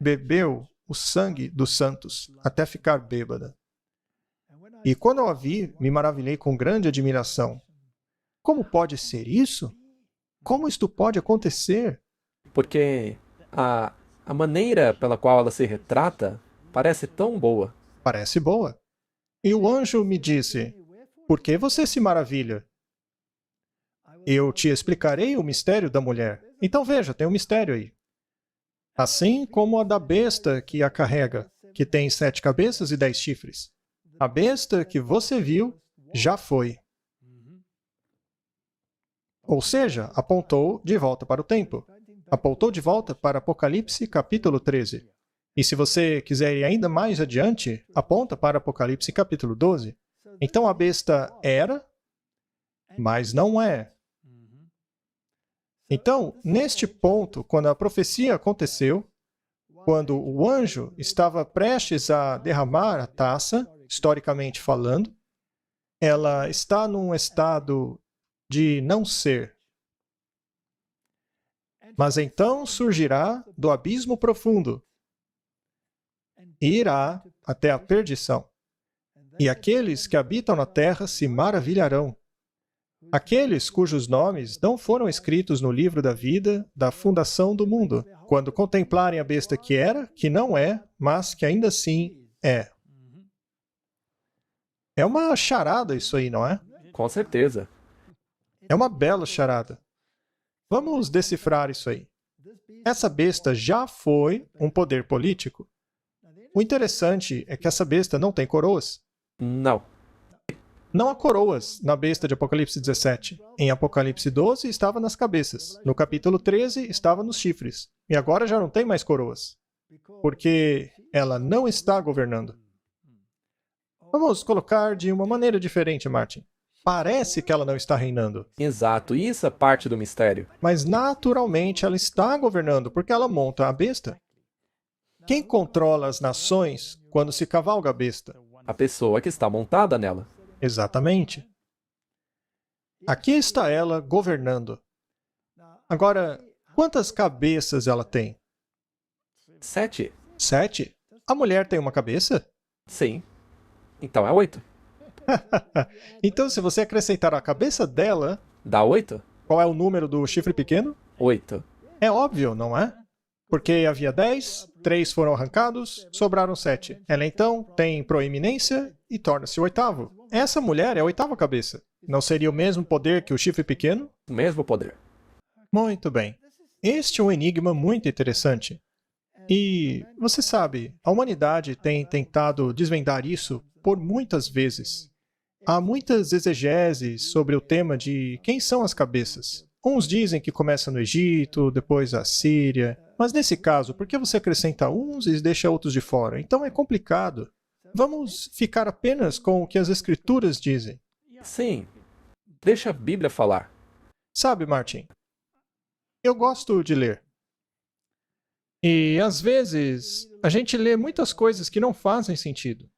bebeu o sangue dos santos até ficar bêbada. E quando eu a vi, me maravilhei com grande admiração. Como pode ser isso? Como isto pode acontecer? Porque a maneira pela qual ela se retrata parece tão boa. Parece boa. E o anjo me disse, por que você se maravilha? Eu te explicarei o mistério da mulher. Então veja, tem um mistério aí. Assim como a da besta que a carrega, que tem 7 cabeças e 10 chifres. A besta que você viu já foi. Ou seja, apontou de volta para o tempo. Apontou de volta para Apocalipse capítulo 13. E se você quiser ir ainda mais adiante, aponta para Apocalipse capítulo 12. Então a besta era, mas não é. Então, neste ponto, quando a profecia aconteceu, quando o anjo estava prestes a derramar a taça, historicamente falando, ela está num estado de não ser. Mas então surgirá do abismo profundo e irá até a perdição. E aqueles que habitam na terra se maravilharão. Aqueles cujos nomes não foram escritos no livro da vida da fundação do mundo, quando contemplarem a besta que era, que não é, mas que ainda assim é. É uma charada isso aí, não é? Com certeza. É uma bela charada. Vamos decifrar isso aí. Essa besta já foi um poder político. O interessante é que essa besta não tem coroas. Não. Não há coroas na besta de Apocalipse 17. Em Apocalipse 12 estava nas cabeças. No capítulo 13 estava nos chifres. E agora já não tem mais coroas. Porque ela não está governando. Vamos colocar de uma maneira diferente, Martin. Parece que ela não está reinando. Exato, isso é parte do mistério. Mas naturalmente ela está governando, porque ela monta a besta. Quem controla as nações quando se cavalga a besta? A pessoa que está montada nela. Exatamente. Aqui está ela governando. Agora, quantas cabeças ela tem? 7? 7? A mulher tem uma cabeça? Sim. Então é 8. Então, se você acrescentar a cabeça dela, Dá 8? qual é o número do chifre pequeno? 8. É óbvio, não é? Porque havia 10, 3 foram arrancados, sobraram 7. Ela então tem proeminência e torna-se o 8º. Essa mulher é a 8ª cabeça. Não seria o mesmo poder que o chifre pequeno? O mesmo poder. Muito bem. Este é um enigma muito interessante. E, você sabe, a humanidade tem tentado desvendar isso por muitas vezes. Há muitas exegeses sobre o tema de quem são as cabeças. Uns dizem que começa no Egito, depois a Síria. Mas nesse caso, por que você acrescenta uns e deixa outros de fora? Então é complicado. Vamos ficar apenas com o que as Escrituras dizem. Sim. Deixa a Bíblia falar. Sabe, Martin, eu gosto de ler. E, às vezes, a gente lê muitas coisas que não fazem sentido.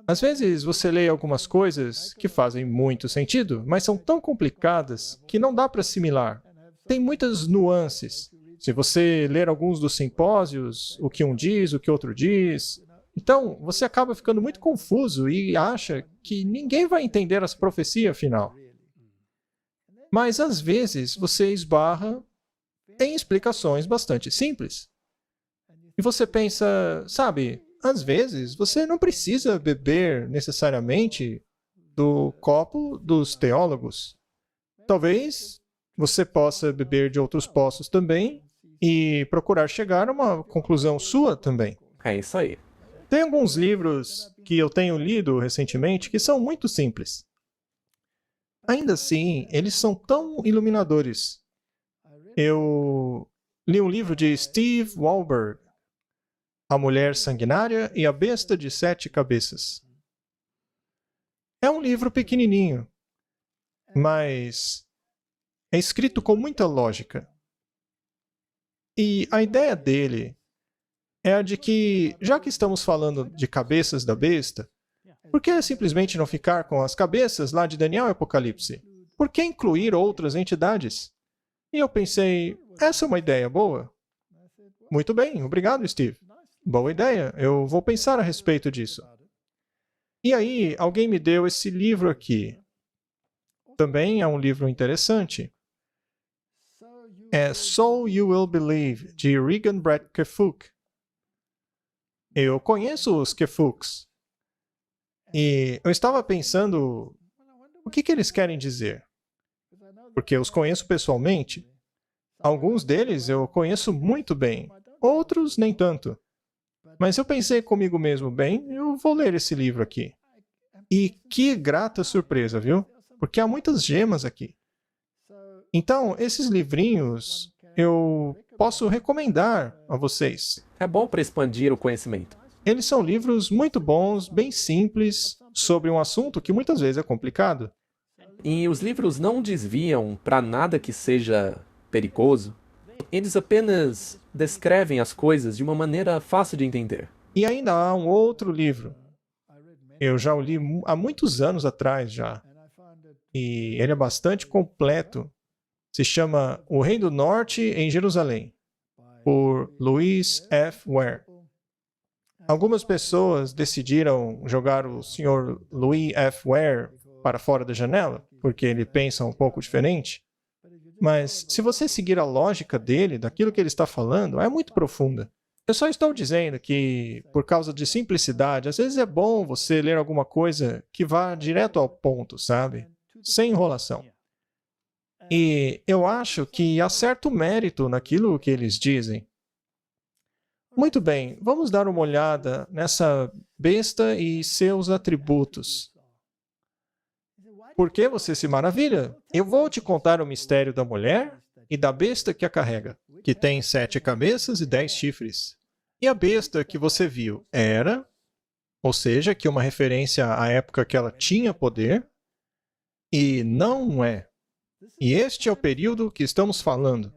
Às vezes, você lê algumas coisas que fazem muito sentido, mas são tão complicadas que não dá para assimilar. Tem muitas nuances. Se você ler alguns dos simpósios, o que um diz, o que outro diz, então você acaba ficando muito confuso e acha que ninguém vai entender as profecias afinal. Mas às vezes você esbarra em explicações bastante simples. E você pensa, sabe, às vezes você não precisa beber necessariamente do copo dos teólogos. Talvez você possa beber de outros poços também e procurar chegar a uma conclusão sua também. É isso aí. Tem alguns livros que eu tenho lido recentemente que são muito simples. Ainda assim, eles são tão iluminadores. Eu li um livro de Steve Wallberg, A Mulher Sanguinária e a Besta de 7 Cabeças. É um livro pequenininho, mas é escrito com muita lógica. E a ideia dele é a de que, já que estamos falando de cabeças da besta, por que simplesmente não ficar com as cabeças lá de Daniel e Apocalipse? Por que incluir outras entidades? E eu pensei, essa é uma ideia boa. Muito bem, obrigado, Steve. Boa ideia, eu vou pensar a respeito disso. E aí, alguém me deu esse livro aqui. Também é um livro interessante. É So You Will Believe, de Regan Brett Kefook. Eu conheço os Kefooks. E eu estava pensando, o que eles querem dizer? Porque eu os conheço pessoalmente. Alguns deles eu conheço muito bem, outros nem tanto. Mas eu pensei comigo mesmo, bem, eu vou ler esse livro aqui. E que grata surpresa, viu? Porque há muitas gemas aqui. Então, esses livrinhos eu posso recomendar a vocês. É bom para expandir o conhecimento. Eles são livros muito bons, bem simples, sobre um assunto que muitas vezes é complicado. E os livros não desviam para nada que seja perigoso. Eles apenas descrevem as coisas de uma maneira fácil de entender. E ainda há um outro livro. Eu já o li há muitos anos atrás já. E ele é bastante completo. Se chama O Rei do Norte em Jerusalém, por Louis F. Ware. Algumas pessoas decidiram jogar o Sr. Louis F. Ware para fora da janela, porque ele pensa um pouco diferente. Mas se você seguir a lógica dele, daquilo que ele está falando, é muito profunda. Eu só estou dizendo que, por causa de simplicidade, às vezes é bom você ler alguma coisa que vá direto ao ponto, sabe? Sem enrolação. E eu acho que há certo mérito naquilo que eles dizem. Muito bem, vamos dar uma olhada nessa besta e seus atributos. Por que você se maravilha? Eu vou te contar o mistério da mulher e da besta que a carrega, que tem 7 cabeças e 10 chifres. E a besta que você viu era, ou seja, que uma referência à época que ela tinha poder, e não é. E este é o período que estamos falando.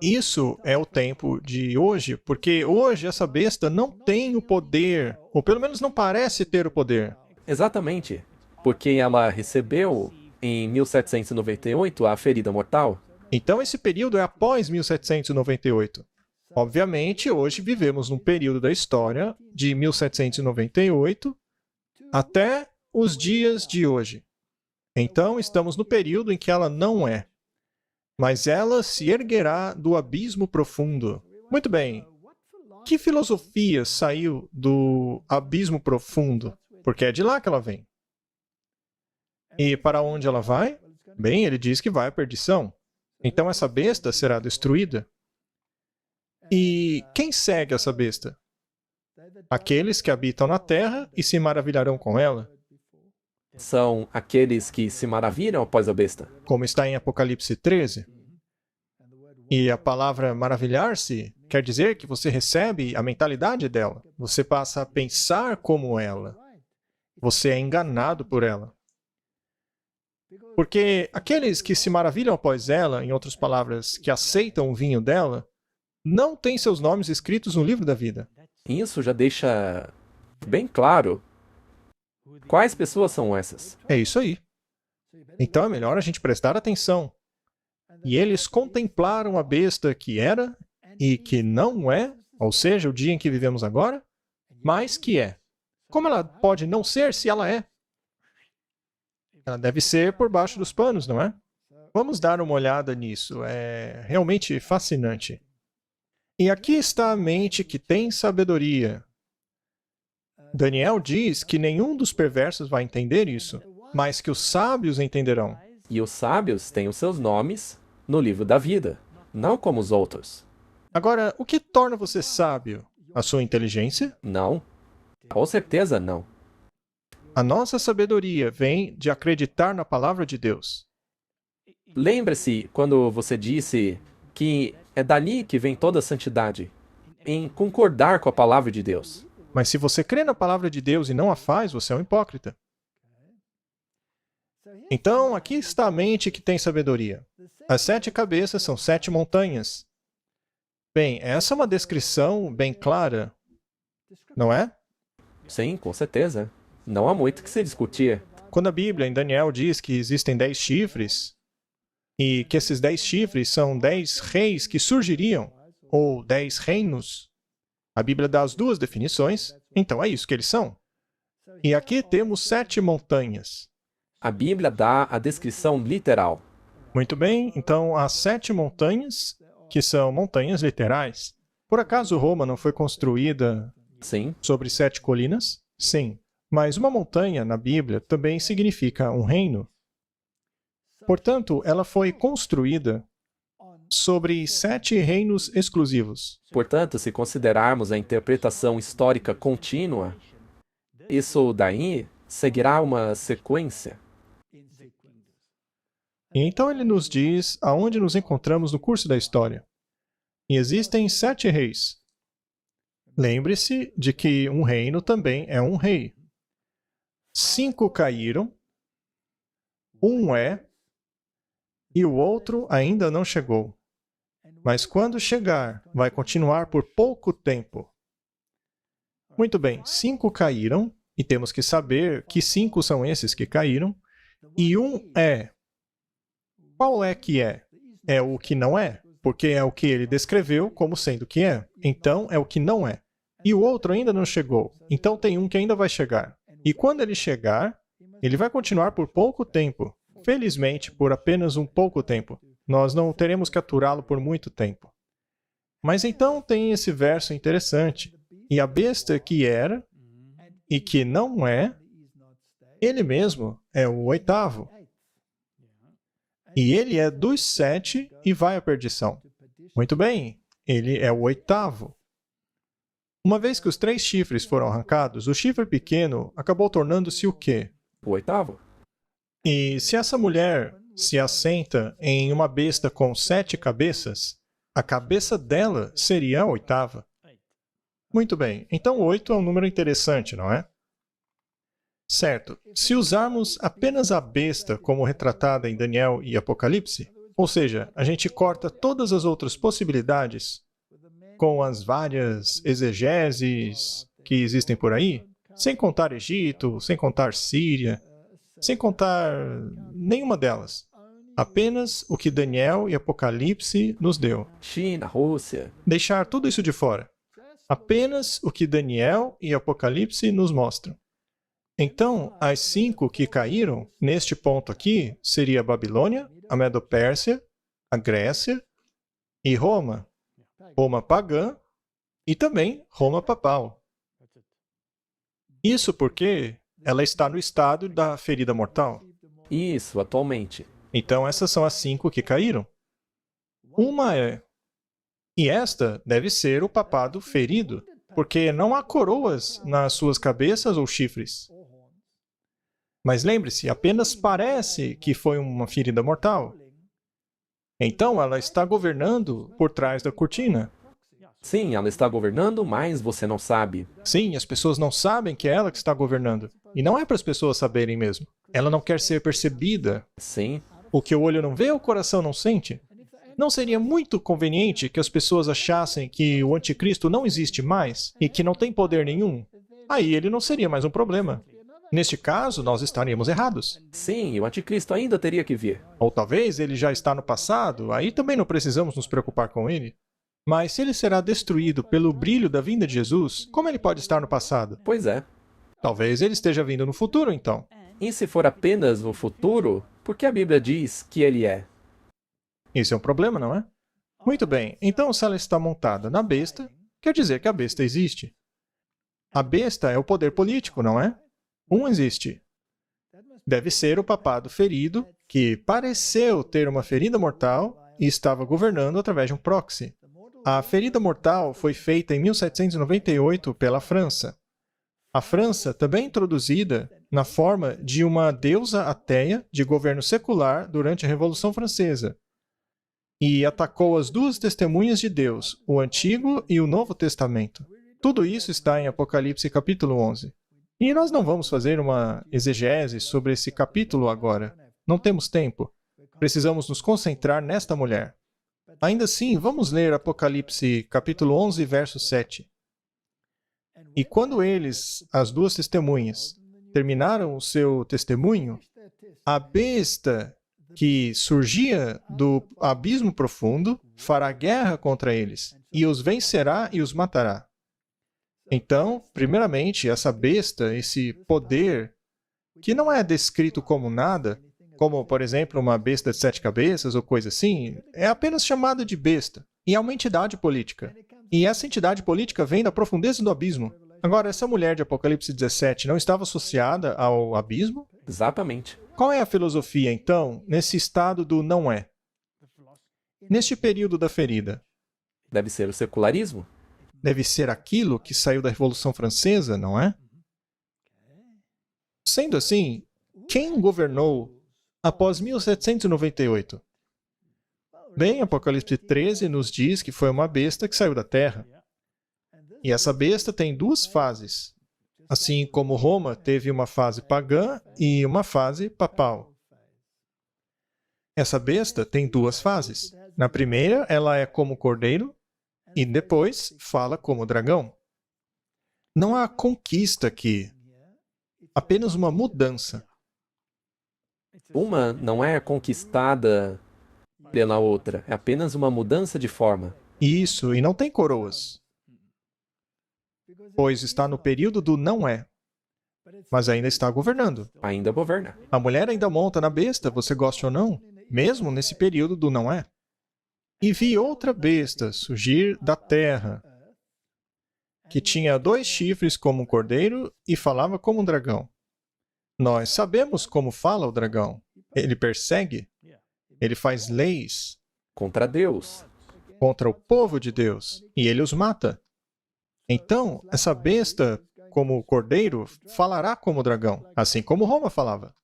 Isso é o tempo de hoje, porque hoje essa besta não tem o poder, ou pelo menos não parece ter o poder. Exatamente, porque ela recebeu, em 1798, a ferida mortal. Então esse período é após 1798. Obviamente, hoje vivemos num período da história de 1798 até os dias de hoje. Então, estamos no período em que ela não é. Mas ela se erguerá do abismo profundo. Muito bem. Que filosofia saiu do abismo profundo? Porque é de lá que ela vem. E para onde ela vai? Bem, ele diz que vai à perdição. Então essa besta será destruída. E quem segue essa besta? Aqueles que habitam na terra e se maravilharão com ela. São aqueles que se maravilham após a besta. Como está em Apocalipse 13. E a palavra maravilhar-se quer dizer que você recebe a mentalidade dela. Você passa a pensar como ela. Você é enganado por ela. Porque aqueles que se maravilham após ela, em outras palavras, que aceitam o vinho dela, não têm seus nomes escritos no livro da vida. Isso já deixa bem claro quais pessoas são essas. É isso aí. Então é melhor a gente prestar atenção. E eles contemplaram a besta que era e que não é, ou seja, o dia em que vivemos agora, mas que é. Como ela pode não ser se ela é? Ela deve ser por baixo dos panos, não é? Vamos dar uma olhada nisso. É realmente fascinante. E aqui está a mente que tem sabedoria. Daniel diz que nenhum dos perversos vai entender isso, mas que os sábios entenderão. E os sábios têm os seus nomes no livro da vida, não como os outros. Agora, o que torna você sábio? A sua inteligência? Não. Com certeza não. A nossa sabedoria vem de acreditar na palavra de Deus. Lembre-se quando você disse que é dali que vem toda a santidade, em concordar com a palavra de Deus. Mas se você crê na palavra de Deus e não a faz, você é um hipócrita. Então, aqui está a mente que tem sabedoria. As 7 cabeças são 7 montanhas. Bem, essa é uma descrição bem clara, não é? Sim, com certeza. Não há muito que se discutir. Quando a Bíblia, em Daniel, diz que existem 10 chifres, e que esses 10 chifres são 10 reis que surgiriam, ou 10 reinos, A Bíblia dá as duas definições, então é isso que eles são. E aqui temos 7 montanhas. A Bíblia dá a descrição literal. Muito bem, então há 7 montanhas, que são montanhas literais. Por acaso Roma não foi construída Sim, sobre 7 colinas? Sim. Mas uma montanha, na Bíblia, também significa um reino. Portanto, ela foi construída sobre 7 reinos exclusivos. portanto, se considerarmos a interpretação histórica contínua, isso daí seguirá uma sequência. E então ele nos diz aonde nos encontramos no curso da história. E existem 7 reis. Lembre-se de que um reino também é um rei. 5 caíram, um é, e o outro ainda não chegou. Mas quando chegar, vai continuar por pouco tempo. Muito bem, 5 caíram, e temos que saber que 5 são esses que caíram, e um é. Qual é que é? É o que não é, porque é o que ele descreveu como sendo que é. Então, é o que não é. E o outro ainda não chegou, então tem um que ainda vai chegar. E quando ele chegar, ele vai continuar por pouco tempo. Felizmente, por apenas um pouco tempo. Nós não teremos que aturá-lo por muito tempo. Mas então tem esse verso interessante. E a besta que era e que não é, ele mesmo é o 8º. E ele é dos 7 e vai à perdição. Muito bem, ele é o 8º. Uma vez que os 3 chifres foram arrancados, o chifre pequeno acabou tornando-se o quê? O 8º? E se essa mulher se assenta em uma besta com 7 cabeças, a cabeça dela seria a 8ª. Muito bem, então 8 é um número interessante, não é? Certo, se usarmos apenas a besta como retratada em Daniel e Apocalipse, ou seja, a gente corta todas as outras possibilidades com as várias exegeses que existem por aí, sem contar Egito, sem contar Síria, sem contar nenhuma delas. Apenas o que Daniel e Apocalipse nos deu. China, Rússia. Deixar tudo isso de fora. Apenas o que Daniel e Apocalipse nos mostram. Então, as 5 que caíram, neste ponto aqui, seria a Babilônia, a Medo-Pérsia, a Grécia e Roma. Roma pagã e também Roma papal. Isso porque ela está no estado da ferida mortal. Isso, atualmente. Então, essas são as 5 que caíram. Uma é. E esta deve ser o papado ferido, porque não há coroas nas suas cabeças ou chifres. Mas lembre-se, apenas parece que foi uma ferida mortal. Então, ela está governando por trás da cortina. Sim, ela está governando, mas você não sabe. Sim, as pessoas não sabem que é ela que está governando. E não é para as pessoas saberem mesmo. Ela não quer ser percebida. Sim, O que o olho não vê, o coração não sente. Não seria muito conveniente que as pessoas achassem que o anticristo não existe mais e que não tem poder nenhum? Aí ele não seria mais um problema. Neste caso, nós estaríamos errados. sim, o anticristo ainda teria que vir. Ou talvez ele já está no passado, aí também não precisamos nos preocupar com ele. Mas se ele será destruído pelo brilho da vinda de Jesus, como ele pode estar no passado? Pois é. Talvez ele esteja vindo no futuro, então. E se for apenas o futuro, por que a Bíblia diz que ele é? Isso é um problema, não é? Muito bem, então se ela está montada na besta, quer dizer que a besta existe. A besta é o poder político, não é? Um existe. Deve ser o papado ferido, que pareceu ter uma ferida mortal e estava governando através de um proxy. A ferida mortal foi feita em 1798 pela França. A França também é introduzida na forma de uma deusa ateia de governo secular durante a Revolução Francesa. E atacou as 2 testemunhas de Deus, o Antigo e o Novo Testamento. Tudo isso está em Apocalipse capítulo 11. E nós não vamos fazer uma exegese sobre esse capítulo agora. Não temos tempo. Precisamos nos concentrar nesta mulher. Ainda assim, vamos ler Apocalipse capítulo 11, verso 7. E quando eles, as 2 testemunhas, terminaram o seu testemunho, a besta que surgia do abismo profundo fará guerra contra eles, e os vencerá e os matará. Então, primeiramente, essa besta, esse poder, que não é descrito como nada, como, por exemplo, uma besta de 7 cabeças ou coisa assim, é apenas chamada de besta. E é uma entidade política. E essa entidade política vem da profundeza do abismo. Agora, essa mulher de Apocalipse 17 não estava associada ao abismo? Exatamente. Qual é a filosofia, então, nesse estado do não é? Neste período da ferida? Deve ser o secularismo? Deve ser aquilo que saiu da Revolução Francesa, não é? Sendo assim, quem governou após 1798? Bem, Apocalipse 13 nos diz que foi uma besta que saiu da terra. E essa besta tem duas fases. Assim como Roma teve uma fase pagã e uma fase papal. Essa besta tem duas fases. Na primeira, ela é como cordeiro e depois fala como dragão. Não há conquista aqui, apenas uma mudança. Uma não é conquistada pela outra, é apenas uma mudança de forma. Isso, e não tem coroas, pois está no período do não é, mas ainda está governando. Ainda governa. A mulher ainda monta na besta, você gosta ou não, mesmo nesse período do não é. E vi outra besta surgir da terra, que tinha 2 chifres como um cordeiro e falava como um dragão. Nós sabemos como fala o dragão. Ele persegue, ele faz leis Contra Deus. contra o povo de Deus e ele os mata. Então, essa besta, como o cordeiro, falará como o dragão, assim como Roma falava.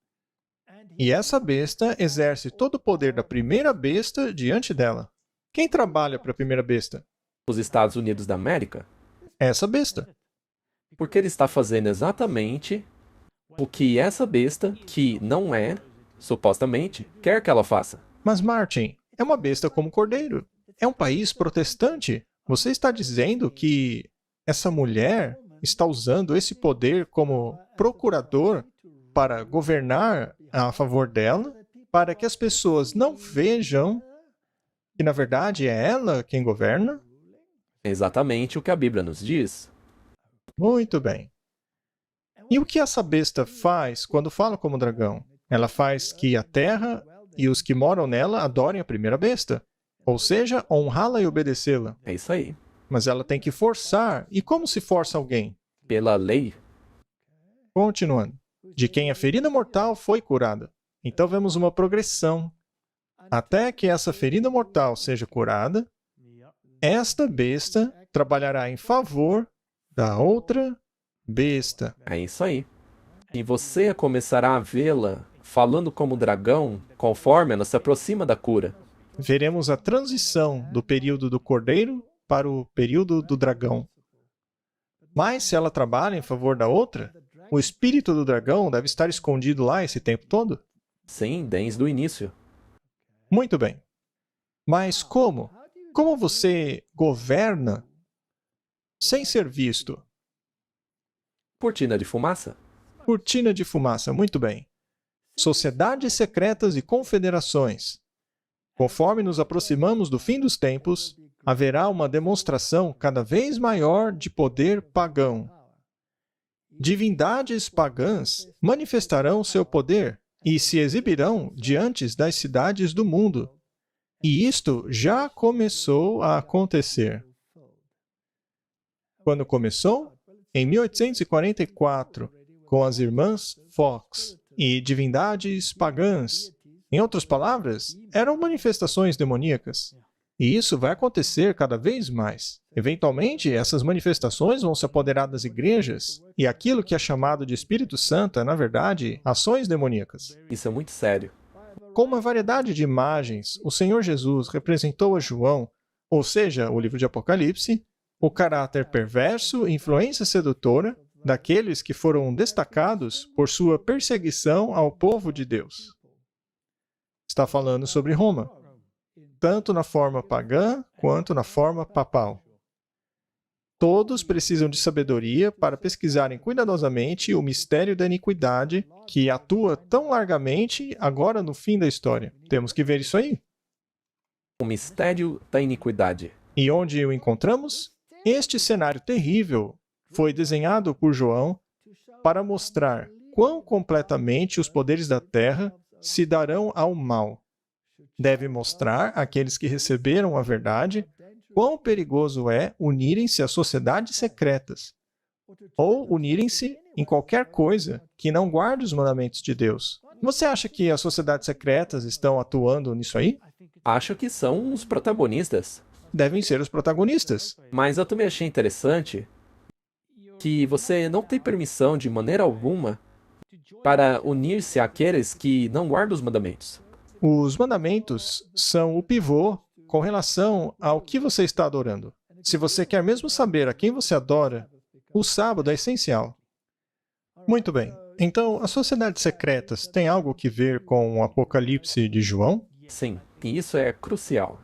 E essa besta exerce todo o poder da primeira besta diante dela. Quem trabalha para a primeira besta? Os Estados Unidos da América. Essa besta. Porque ele está fazendo exatamente o que essa besta, que não é, supostamente, quer que ela faça. Mas, Martin, é uma besta como cordeiro. É um país protestante. Você está dizendo que essa mulher está usando esse poder como procurador para governar a favor dela, para que as pessoas não vejam que, na verdade, é ela quem governa? É exatamente o que a Bíblia nos diz. Muito bem. E o que essa besta faz quando fala como dragão? Ela faz que a terra e os que moram nela adorem a primeira besta, ou seja, honrá-la e obedecê-la. É isso aí. Mas ela tem que forçar. E como se força alguém? Pela lei. Continuando. De quem a ferida mortal foi curada. Então vemos uma progressão. Até que essa ferida mortal seja curada, esta besta trabalhará em favor da outra besta. É isso aí. E você começará a vê-la falando como dragão conforme ela se aproxima da cura. Veremos a transição do período do cordeiro para o período do dragão. Mas se ela trabalha em favor da outra, o espírito do dragão deve estar escondido lá esse tempo todo? Sim, desde o início. Muito bem. Mas como? Como você governa sem ser visto? Cortina de fumaça? Cortina de fumaça, muito bem. Sociedades secretas e confederações. Conforme nos aproximamos do fim dos tempos, haverá uma demonstração cada vez maior de poder pagão. Divindades pagãs manifestarão seu poder e se exibirão diante das cidades do mundo. E isto já começou a acontecer. Quando começou? Em 1844, com as irmãs Fox e divindades pagãs. Em outras palavras, eram manifestações demoníacas. E isso vai acontecer cada vez mais. Eventualmente, essas manifestações vão se apoderar das igrejas, e aquilo que é chamado de Espírito Santo é, na verdade, ações demoníacas. Isso é muito sério. Com uma variedade de imagens, o Senhor Jesus representou a João, ou seja, o livro de Apocalipse, o caráter perverso e influência sedutora daqueles que foram destacados por sua perseguição ao povo de Deus. Está falando sobre Roma, tanto na forma pagã quanto na forma papal. Todos precisam de sabedoria para pesquisarem cuidadosamente o mistério da iniquidade que atua tão largamente agora no fim da história. Temos que ver isso aí. O mistério da iniquidade. E onde o encontramos? Este cenário terrível foi desenhado por João para mostrar quão completamente os poderes da terra se darão ao mal. Deve mostrar àqueles que receberam a verdade quão perigoso é unirem-se a sociedades secretas, ou unirem-se em qualquer coisa que não guarde os mandamentos de Deus. Você acha que as sociedades secretas estão atuando nisso aí? Acho que são os protagonistas. Devem ser os protagonistas. Mas eu também achei interessante que você não tem permissão de maneira alguma para unir-se àqueles que não guardam os mandamentos. Os mandamentos são o pivô com relação ao que você está adorando. Se você quer mesmo saber a quem você adora, o sábado é essencial. Muito bem. Então, as sociedades secretas têm algo que ver com o Apocalipse de João? Sim, e isso é crucial.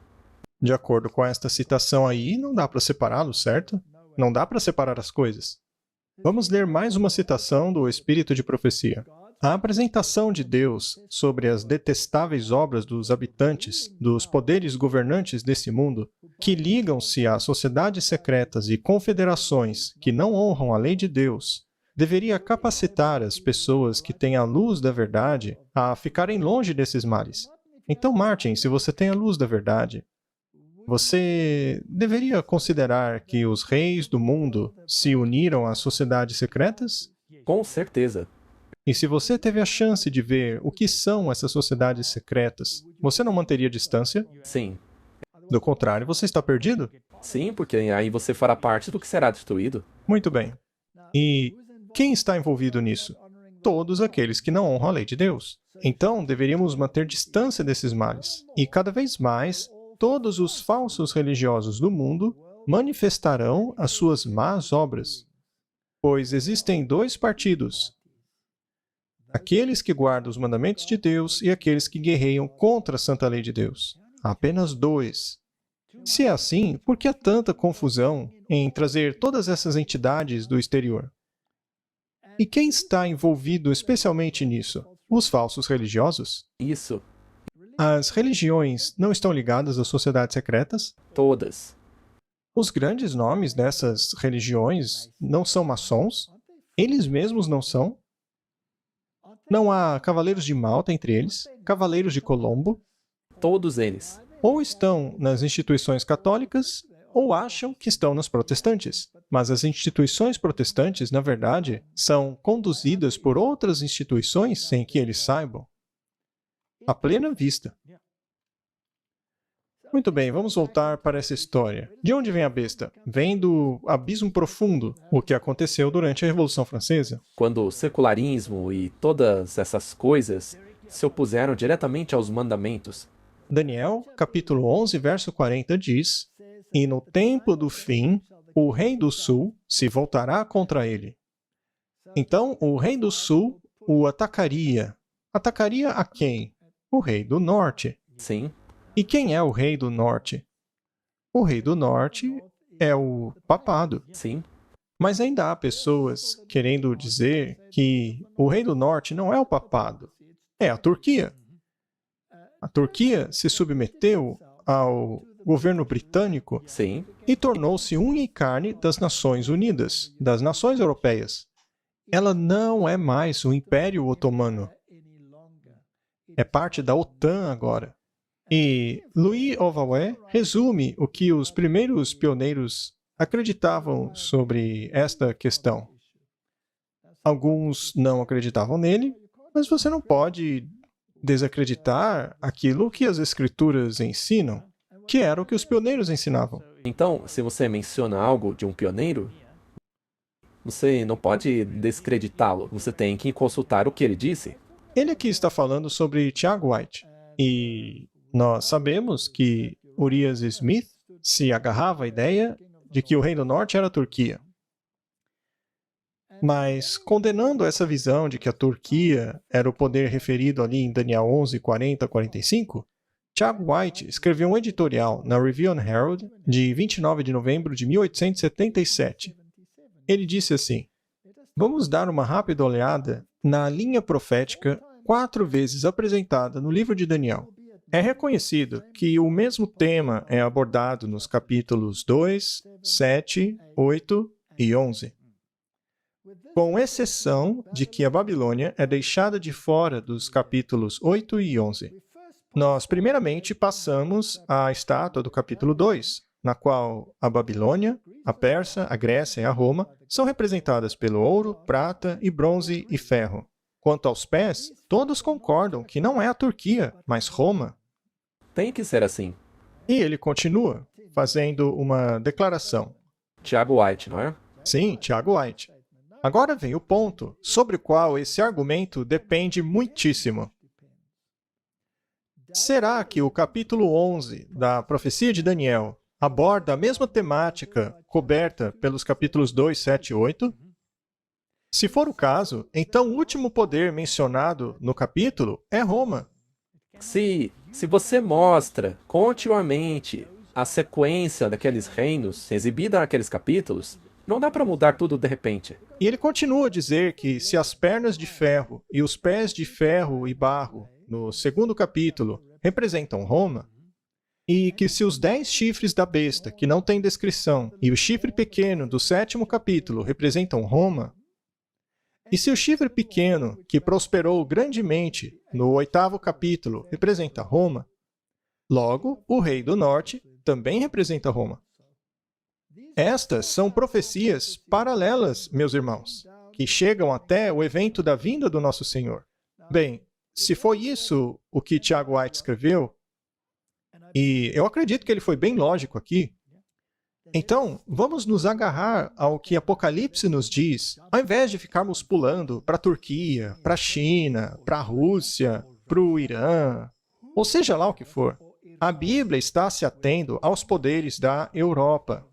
De acordo com esta citação aí, não dá para separá-los, certo? Não dá para separar as coisas. Vamos ler mais uma citação do Espírito de Profecia. A apresentação de Deus sobre as detestáveis obras dos habitantes, dos poderes governantes desse mundo, que ligam-se a sociedades secretas e confederações que não honram a lei de Deus, deveria capacitar as pessoas que têm a luz da verdade a ficarem longe desses males. Então, Martin, se você tem a luz da verdade, você deveria considerar que os reis do mundo se uniram às sociedades secretas? Com certeza. E se você teve a chance de ver o que são essas sociedades secretas, você não manteria distância? Sim. Do contrário, você está perdido? Sim, porque aí você fará parte do que será destruído. Muito bem. E quem está envolvido nisso? Todos aqueles que não honram a lei de Deus. Então, deveríamos manter distância desses males. E cada vez mais, todos os falsos religiosos do mundo manifestarão as suas más obras. Pois existem dois partidos: aqueles que guardam os mandamentos de Deus e aqueles que guerreiam contra a santa lei de Deus. Apenas dois. Se é assim, por que há tanta confusão em trazer todas essas entidades do exterior? E quem está envolvido especialmente nisso? Os falsos religiosos? Isso. As religiões não estão ligadas às sociedades secretas? Todas. Os grandes nomes dessas religiões não são maçons? Eles mesmos não são? Não há cavaleiros de Malta entre eles? Cavaleiros de Colombo? Todos eles. Ou estão nas instituições católicas, ou acham que estão nas protestantes. Mas as instituições protestantes, na verdade, são conduzidas por outras instituições sem que eles saibam. À plena vista. Muito bem, vamos voltar para essa história. De onde vem a besta? Vem do abismo profundo, o que aconteceu durante a Revolução Francesa. Quando o secularismo e todas essas coisas se opuseram diretamente aos mandamentos. Daniel, capítulo 11, verso 40 diz: "E no tempo do fim, o rei do sul se voltará contra ele." Então, o rei do sul o atacaria. Atacaria a quem? O rei do norte. Sim. E quem é o rei do norte? O rei do norte é o papado. Sim. Mas ainda há pessoas querendo dizer que o rei do norte não é o papado, é a Turquia. A Turquia se submeteu ao governo britânico Sim. e tornou-se unha e carne das Nações Unidas, das nações europeias. Ela não é mais o Império Otomano. É parte da OTAN agora. E Louis Ovawe resume o que os primeiros pioneiros acreditavam sobre esta questão. Alguns não acreditavam nele, mas você não pode desacreditar aquilo que as escrituras ensinam, que era o que os pioneiros ensinavam. Então, se você menciona algo de um pioneiro, você não pode descreditá-lo. Você tem que consultar o que ele disse. Ele aqui está falando sobre Tiago White. E nós sabemos que Urias Smith se agarrava à ideia de que o Reino Norte era a Turquia. Mas, condenando essa visão de que a Turquia era o poder referido ali em Daniel 11, 40 a 45, Tiago White escreveu um editorial na Review and Herald de 29 de novembro de 1877. Ele disse assim: "Vamos dar uma rápida olhada na linha profética 4 vezes apresentada no livro de Daniel. É reconhecido que o mesmo tema é abordado nos capítulos 2, 7, 8 e 11. com exceção de que a Babilônia é deixada de fora dos capítulos 8 e 11. Nós, primeiramente, passamos à estátua do capítulo 2, na qual a Babilônia, a Pérsia, a Grécia e a Roma são representadas pelo ouro, prata e bronze e ferro. Quanto aos pés, todos concordam que não é a Turquia, mas Roma. Tem que ser assim. E ele continua, fazendo uma declaração. Tiago White, não é? Sim, Tiago White. Agora vem o ponto sobre o qual esse argumento depende muitíssimo. Será que o capítulo 11 da profecia de Daniel aborda a mesma temática coberta pelos capítulos 2, 7 e 8? Se for o caso, então o último poder mencionado no capítulo é Roma. Se você mostra continuamente a sequência daqueles reinos exibida naqueles capítulos, não dá para mudar tudo de repente. E ele continua a dizer que se as pernas de ferro e os pés de ferro e barro, no segundo capítulo, representam Roma, e que se os 10 chifres da besta, que não tem descrição, e o chifre pequeno do 7º capítulo representam Roma, e se o chifre pequeno, que prosperou grandemente no 8º capítulo, representa Roma, logo, o rei do norte também representa Roma. Estas são profecias paralelas, meus irmãos, que chegam até o evento da vinda do nosso Senhor. Bem, se foi isso o que Tiago White escreveu, e eu acredito que ele foi bem lógico aqui, então, vamos nos agarrar ao que Apocalipse nos diz, ao invés de ficarmos pulando para a Turquia, para a China, para a Rússia, para o Irã, ou seja lá o que for. A Bíblia está se atendo aos poderes da Europa.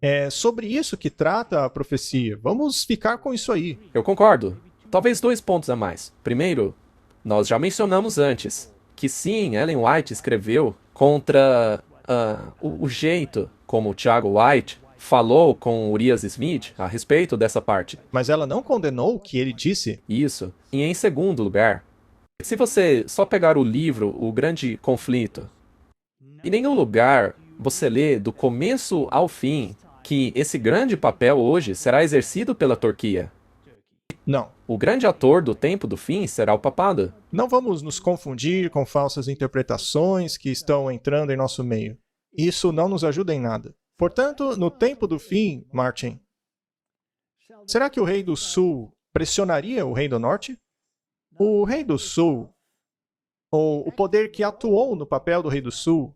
É sobre isso que trata a profecia. Vamos ficar com isso aí. Eu concordo. Talvez 2 pontos a mais. Primeiro, nós já mencionamos antes que sim, Ellen White escreveu contra o jeito como o Tiago White falou com Urias Smith a respeito dessa parte. Mas ela não condenou o que ele disse. Isso. E em segundo lugar, se você só pegar o livro O Grande Conflito, em nenhum lugar você lê do começo ao fim que esse grande papel hoje será exercido pela Turquia. Não. O grande ator do tempo do fim será o papado. Não vamos nos confundir com falsas interpretações que estão entrando em nosso meio. Isso não nos ajuda em nada. Portanto, no tempo do fim, Martin, será que o rei do sul pressionaria o rei do norte? O rei do sul, ou o poder que atuou no papel do rei do sul,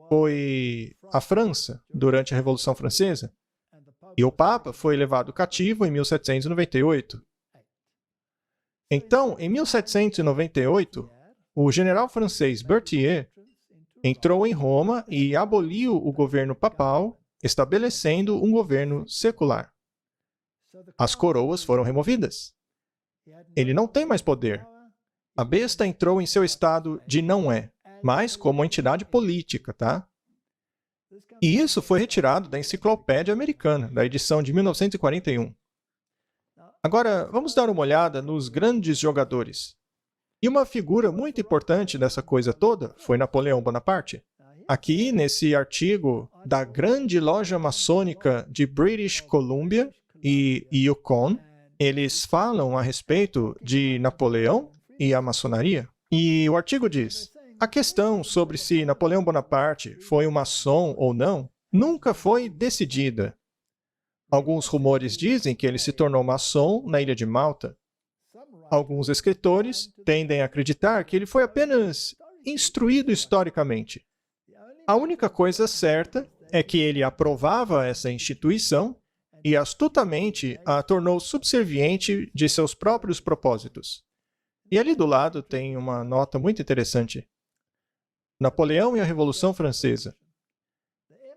foi a França durante a Revolução Francesa. E o Papa foi levado cativo em 1798. Então, em 1798, o general francês Berthier entrou em Roma e aboliu o governo papal, estabelecendo um governo secular. As coroas foram removidas. Ele não tem mais poder. A besta entrou em seu estado de não é, mas como entidade política, tá? E isso foi retirado da Enciclopédia Americana, da edição de 1941. Agora, vamos dar uma olhada nos grandes jogadores. E uma figura muito importante dessa coisa toda foi Napoleão Bonaparte. Aqui, nesse artigo da Grande Loja Maçônica de British Columbia e Yukon, eles falam a respeito de Napoleão e a maçonaria. E o artigo diz: a questão sobre se Napoleão Bonaparte foi um maçom ou não nunca foi decidida. Alguns rumores dizem que ele se tornou maçom na ilha de Malta. Alguns escritores tendem a acreditar que ele foi apenas instruído historicamente. A única coisa certa é que ele aprovava essa instituição e astutamente a tornou subserviente de seus próprios propósitos. E ali do lado tem uma nota muito interessante. Napoleão e a Revolução Francesa.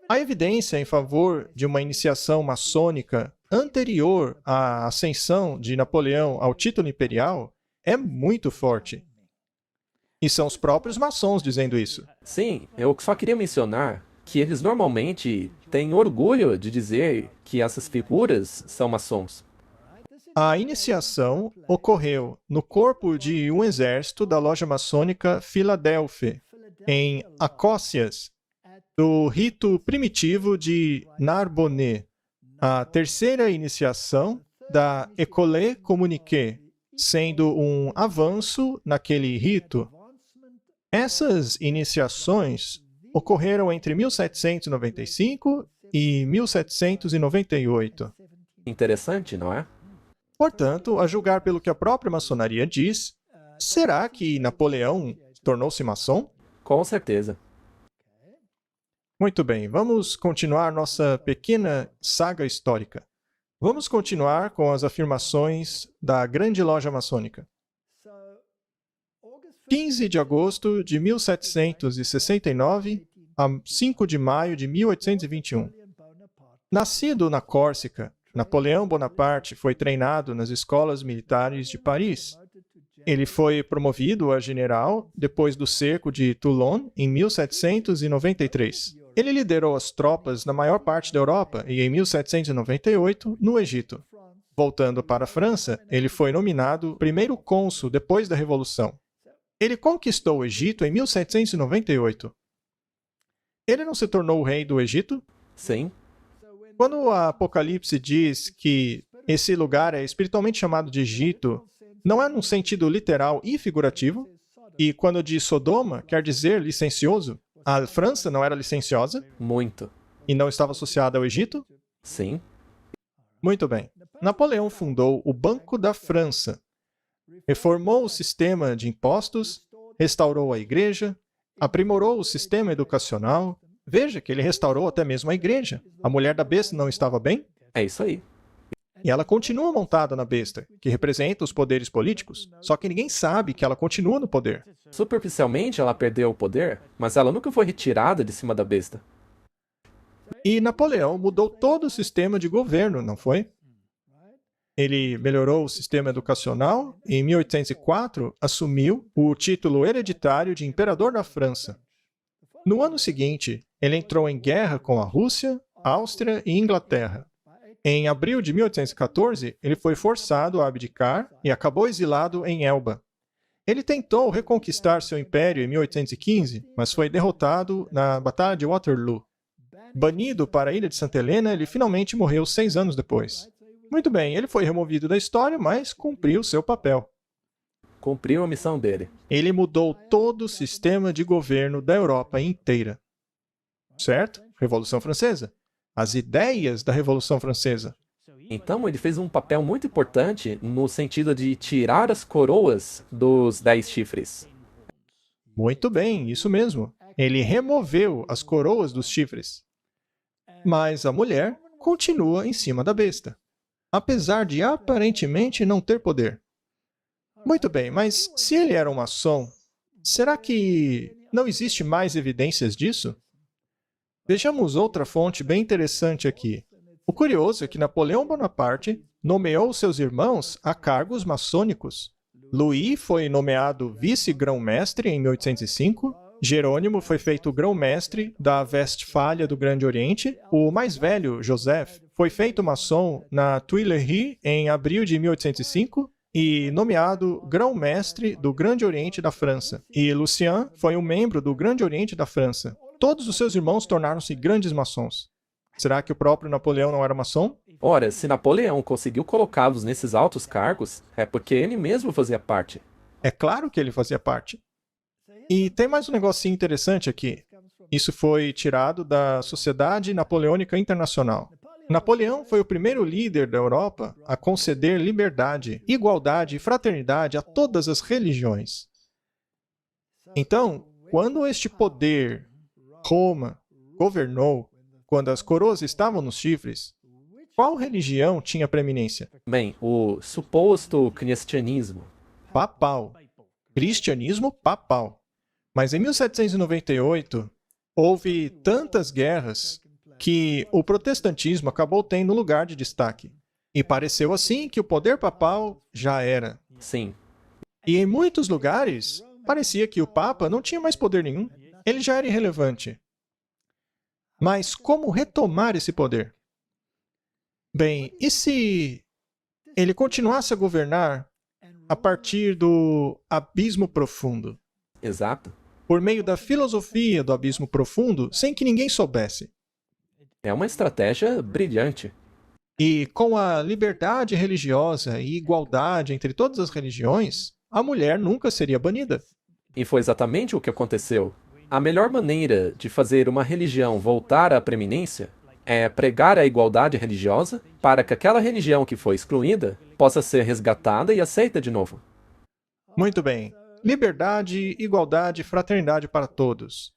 A evidência em favor de uma iniciação maçônica anterior à ascensão de Napoleão ao título imperial é muito forte. E são os próprios maçons dizendo isso. Sim, eu só queria mencionar que eles normalmente têm orgulho de dizer que essas figuras são maçons. A iniciação ocorreu no corpo de um exército da loja maçônica Filadélfia, em Acócias, do rito primitivo de Narbonne. A terceira iniciação da École Communiquée, sendo um avanço naquele rito. Essas iniciações ocorreram entre 1795 e 1798. Interessante, não é? Portanto, a julgar pelo que a própria maçonaria diz, será que Napoleão tornou-se maçom? Com certeza. Muito bem, vamos continuar nossa pequena saga histórica. Vamos continuar com as afirmações da Grande Loja Maçônica. 15 de agosto de 1769 a 5 de maio de 1821. Nascido na Córcega, Napoleão Bonaparte foi treinado nas escolas militares de Paris. Ele foi promovido a general depois do cerco de Toulon em 1793. Ele liderou as tropas na maior parte da Europa e, em 1798, no Egito. Voltando para a França, ele foi nomeado primeiro cônsul depois da Revolução. Ele conquistou o Egito em 1798. Ele não se tornou o rei do Egito? Sim. Quando o Apocalipse diz que esse lugar é espiritualmente chamado de Egito, não é num sentido literal e figurativo? E quando diz Sodoma, quer dizer licencioso? A França não era licenciosa? Muito. E não estava associada ao Egito? Sim. Muito bem. Napoleão fundou o Banco da França, reformou o sistema de impostos, restaurou a igreja, aprimorou o sistema educacional. Veja que ele restaurou até mesmo a igreja. A mulher da besta não estava bem? É isso aí. E ela continua montada na besta, que representa os poderes políticos, só que ninguém sabe que ela continua no poder. Superficialmente ela perdeu o poder, mas ela nunca foi retirada de cima da besta. E Napoleão mudou todo o sistema de governo, não foi? Ele melhorou o sistema educacional e, em 1804, assumiu o título hereditário de Imperador da França. No ano seguinte, ele entrou em guerra com a Rússia, Áustria e Inglaterra. Em abril de 1814, ele foi forçado a abdicar e acabou exilado em Elba. Ele tentou reconquistar seu império em 1815, mas foi derrotado na Batalha de Waterloo. Banido para a ilha de Santa Helena, ele finalmente morreu 6 anos depois. Muito bem, ele foi removido da história, mas cumpriu seu papel. Cumpriu a missão dele. Ele mudou todo o sistema de governo da Europa inteira. Certo? Revolução Francesa. As ideias da Revolução Francesa. Então ele fez um papel muito importante no sentido de tirar as coroas dos 10 chifres. Muito bem, isso mesmo. Ele removeu as coroas dos chifres. Mas a mulher continua em cima da besta, apesar de aparentemente não ter poder. Muito bem, mas se ele era um maçom, será que não existe mais evidências disso? Vejamos outra fonte bem interessante aqui. O curioso é que Napoleão Bonaparte nomeou seus irmãos a cargos maçônicos. Louis foi nomeado vice-grão-mestre em 1805, Jerônimo foi feito grão-mestre da Westfália do Grande Oriente, o mais velho, Joseph, foi feito maçom na Tuileries em abril de 1805 e nomeado grão-mestre do Grande Oriente da França. E Lucien foi um membro do Grande Oriente da França. Todos os seus irmãos tornaram-se grandes maçons. Será que o próprio Napoleão não era maçom? Ora, se Napoleão conseguiu colocá-los nesses altos cargos, é porque ele mesmo fazia parte. É claro que ele fazia parte. E tem mais um negocinho interessante aqui. Isso foi tirado da Sociedade Napoleônica Internacional. Napoleão foi o primeiro líder da Europa a conceder liberdade, igualdade e fraternidade a todas as religiões. Então, quando este poder, Roma, governou, quando as coroas estavam nos chifres, qual religião tinha preeminência? Bem, o suposto cristianismo. Papal. Cristianismo papal. Mas em 1798, houve tantas guerras que o protestantismo acabou tendo lugar de destaque. E pareceu assim que o poder papal já era. Sim. E em muitos lugares, parecia que o Papa não tinha mais poder nenhum. Ele já era irrelevante. Mas como retomar esse poder? Bem, e se ele continuasse a governar a partir do abismo profundo? Exato. Por meio da filosofia do abismo profundo, sem que ninguém soubesse. É uma estratégia brilhante. E com a liberdade religiosa e igualdade entre todas as religiões, a mulher nunca seria banida. E foi exatamente o que aconteceu. A melhor maneira de fazer uma religião voltar à preeminência é pregar a igualdade religiosa para que aquela religião que foi excluída possa ser resgatada e aceita de novo. Muito bem. Liberdade, igualdade, fraternidade para todos.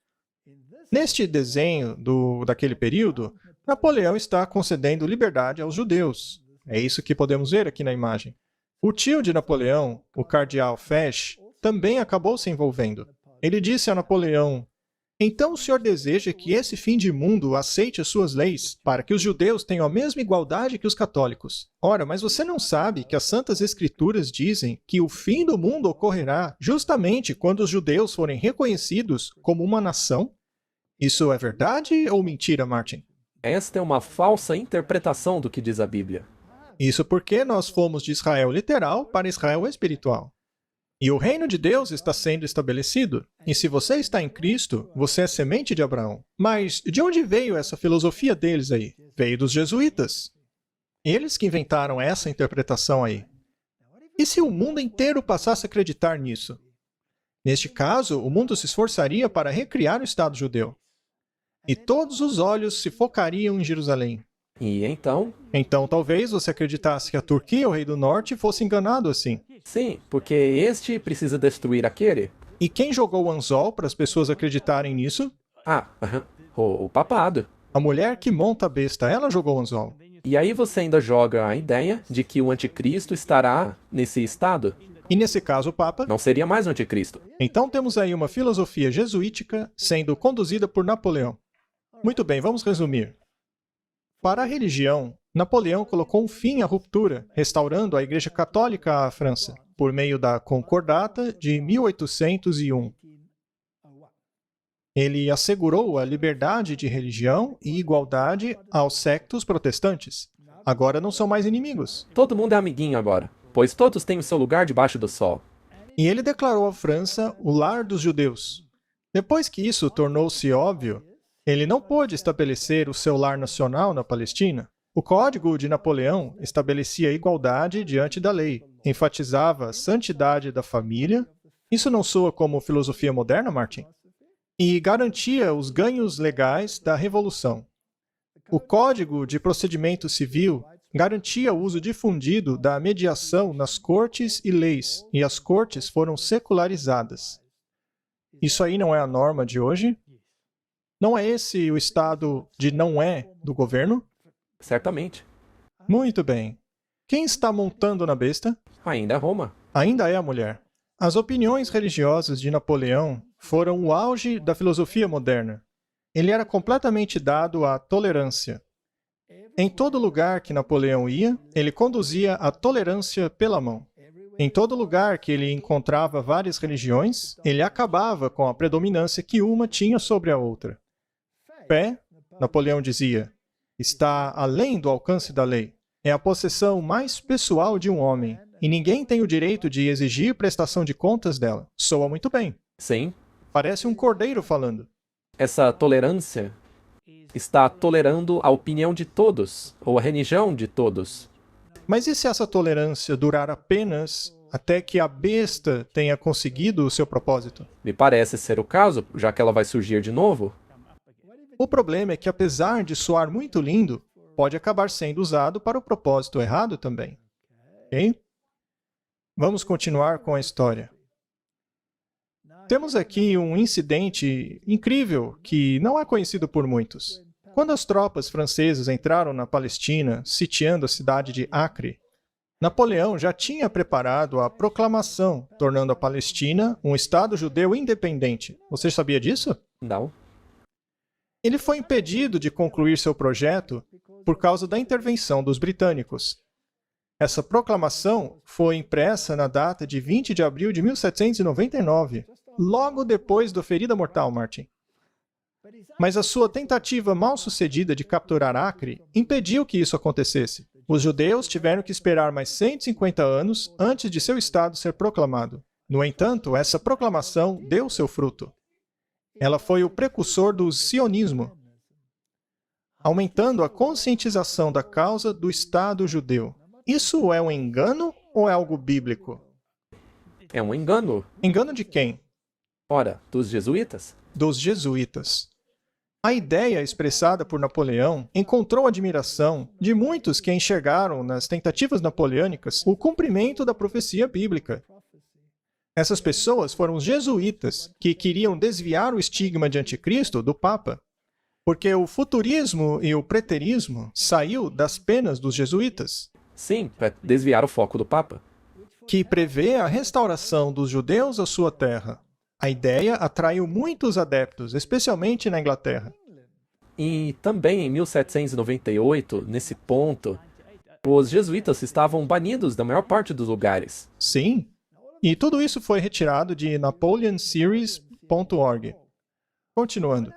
Neste desenho daquele período, Napoleão está concedendo liberdade aos judeus. É isso que podemos ver aqui na imagem. O tio de Napoleão, o cardeal Fesch, também acabou se envolvendo. Ele disse a Napoleão: então o senhor deseja que esse fim de mundo aceite as suas leis, para que os judeus tenham a mesma igualdade que os católicos. Ora, mas você não sabe que as Santas Escrituras dizem que o fim do mundo ocorrerá justamente quando os judeus forem reconhecidos como uma nação? Isso é verdade ou mentira, Martin? Esta é uma falsa interpretação do que diz a Bíblia. Isso porque nós fomos de Israel literal para Israel espiritual. E o reino de Deus está sendo estabelecido. E se você está em Cristo, você é semente de Abraão. Mas de onde veio essa filosofia deles aí? Veio dos jesuítas. Eles que inventaram essa interpretação aí. E se o mundo inteiro passasse a acreditar nisso? Neste caso, o mundo se esforçaria para recriar o Estado judeu. E todos os olhos se focariam em Jerusalém. E então? Então talvez você acreditasse que a Turquia, o rei do norte, fosse enganado assim. Sim, porque este precisa destruir aquele. E quem jogou o anzol para as pessoas acreditarem nisso? O papado. A mulher que monta a besta, ela jogou o anzol. E aí você ainda joga a ideia de que o anticristo estará nesse estado. E nesse caso o Papa? Não seria mais o anticristo. Então temos aí uma filosofia jesuítica sendo conduzida por Napoleão. Muito bem, vamos resumir. Para a religião, Napoleão colocou um fim à ruptura, restaurando a Igreja Católica à França, por meio da Concordata de 1801. Ele assegurou a liberdade de religião e igualdade aos sectos protestantes. Agora não são mais inimigos. Todo mundo é amiguinho agora, pois todos têm o seu lugar debaixo do sol. E ele declarou a França o lar dos judeus. Depois que isso tornou-se óbvio, ele não pôde estabelecer o seu lar nacional na Palestina. O Código de Napoleão estabelecia a igualdade diante da lei, enfatizava a santidade da família. Isso não soa como filosofia moderna, Martin? E garantia os ganhos legais da Revolução. O Código de Procedimento Civil garantia o uso difundido da mediação nas cortes e leis, e as cortes foram secularizadas. Isso aí não é a norma de hoje? Não é esse o estado de não é do governo? Certamente. Muito bem. Quem está montando na besta? Ainda é Roma. Ainda é a mulher. As opiniões religiosas de Napoleão foram o auge da filosofia moderna. Ele era completamente dado à tolerância. Em todo lugar que Napoleão ia, ele conduzia a tolerância pela mão. Em todo lugar que ele encontrava várias religiões, ele acabava com a predominância que uma tinha sobre a outra. Fé, Napoleão dizia, está além do alcance da lei. É a possessão mais pessoal de um homem, e ninguém tem o direito de exigir prestação de contas dela. Soa muito bem. Sim. Parece um cordeiro falando. Essa tolerância está tolerando a opinião de todos, ou a religião de todos. Mas e se essa tolerância durar apenas até que a besta tenha conseguido o seu propósito? Me parece ser o caso, já que ela vai surgir de novo. O problema é que, apesar de soar muito lindo, pode acabar sendo usado para o propósito errado também. Ok? Vamos continuar com a história. Temos aqui um incidente incrível que não é conhecido por muitos. Quando as tropas francesas entraram na Palestina, sitiando a cidade de Acre, Napoleão já tinha preparado a proclamação, tornando a Palestina um Estado judeu independente. Você sabia disso? Não. Ele foi impedido de concluir seu projeto por causa da intervenção dos britânicos. Essa proclamação foi impressa na data de 20 de abril de 1799, logo depois da ferida mortal, Martin. Mas a sua tentativa mal-sucedida de capturar Acre impediu que isso acontecesse. Os judeus tiveram que esperar mais 150 anos antes de seu estado ser proclamado. No entanto, essa proclamação deu seu fruto. Ela foi o precursor do sionismo. aumentando a conscientização da causa do Estado judeu. Isso é um engano ou é algo bíblico? É um engano. Engano de quem? Ora, dos jesuítas? Dos jesuítas. A ideia expressada por Napoleão encontrou admiração de muitos que enxergaram nas tentativas napoleônicas o cumprimento da profecia bíblica. Essas pessoas foram os jesuítas que queriam desviar o estigma de anticristo do Papa, porque o futurismo e o preterismo saiu das penas dos jesuítas, Sim, para desviar o foco do Papa. que prevê a restauração dos judeus à sua terra. A ideia atraiu muitos adeptos, especialmente na Inglaterra. E também em 1798, nesse ponto, os jesuítas estavam banidos da maior parte dos lugares. Sim, e tudo isso foi retirado de napoleonseries.org. Continuando.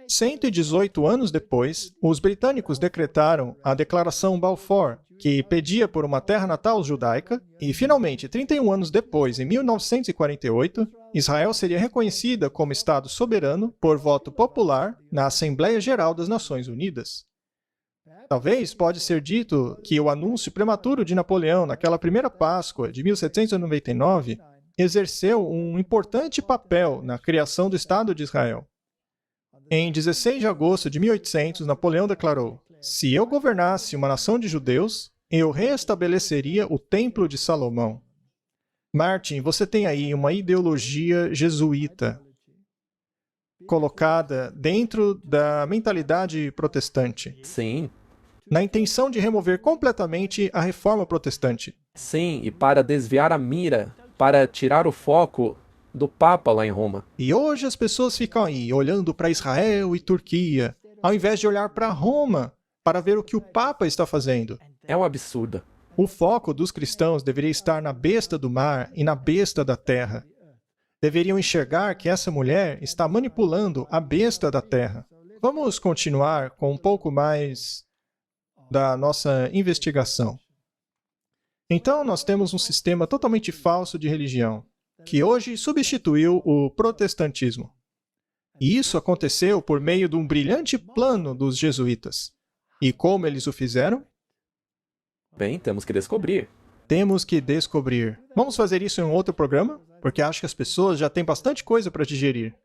118 anos depois, os britânicos decretaram a Declaração Balfour, que pedia por uma terra natal judaica, e finalmente, 31 anos depois, em 1948, Israel seria reconhecida como Estado soberano por voto popular na Assembleia Geral das Nações Unidas. Talvez pode ser dito que o anúncio prematuro de Napoleão naquela primeira Páscoa de 1799 exerceu um importante papel na criação do Estado de Israel. Em 16 de agosto de 1800, Napoleão declarou: "Se eu governasse uma nação de judeus, eu restabeleceria o Templo de Salomão." Martin, você tem aí uma ideologia jesuíta colocada dentro da mentalidade protestante, Sim, na intenção de remover completamente a reforma protestante. sim, e para desviar a mira, para tirar o foco do Papa lá em Roma. E hoje as pessoas ficam aí olhando para Israel e Turquia, ao invés de olhar para Roma, para ver o que o Papa está fazendo. É um absurdo. O foco dos cristãos deveria estar na besta do mar e na besta da terra. Deveriam enxergar que essa mulher está manipulando a besta da terra. Vamos continuar com um pouco mais da nossa investigação. Então, nós temos um sistema totalmente falso de religião, que hoje substituiu o protestantismo. E isso aconteceu por meio de um brilhante plano dos jesuítas. E como eles o fizeram? Bem, temos que descobrir. Temos que descobrir. Vamos fazer isso em um outro programa? Porque acho que as pessoas já têm bastante coisa para digerir.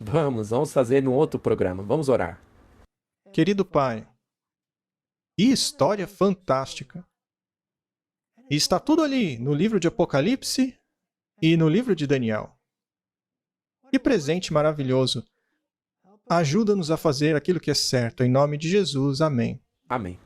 Vamos fazer num outro programa. Vamos orar. Querido Pai, que história fantástica! E está tudo ali no livro de Apocalipse e no livro de Daniel. Que presente maravilhoso! Ajuda-nos a fazer aquilo que é certo, em nome de Jesus. Amém. Amém.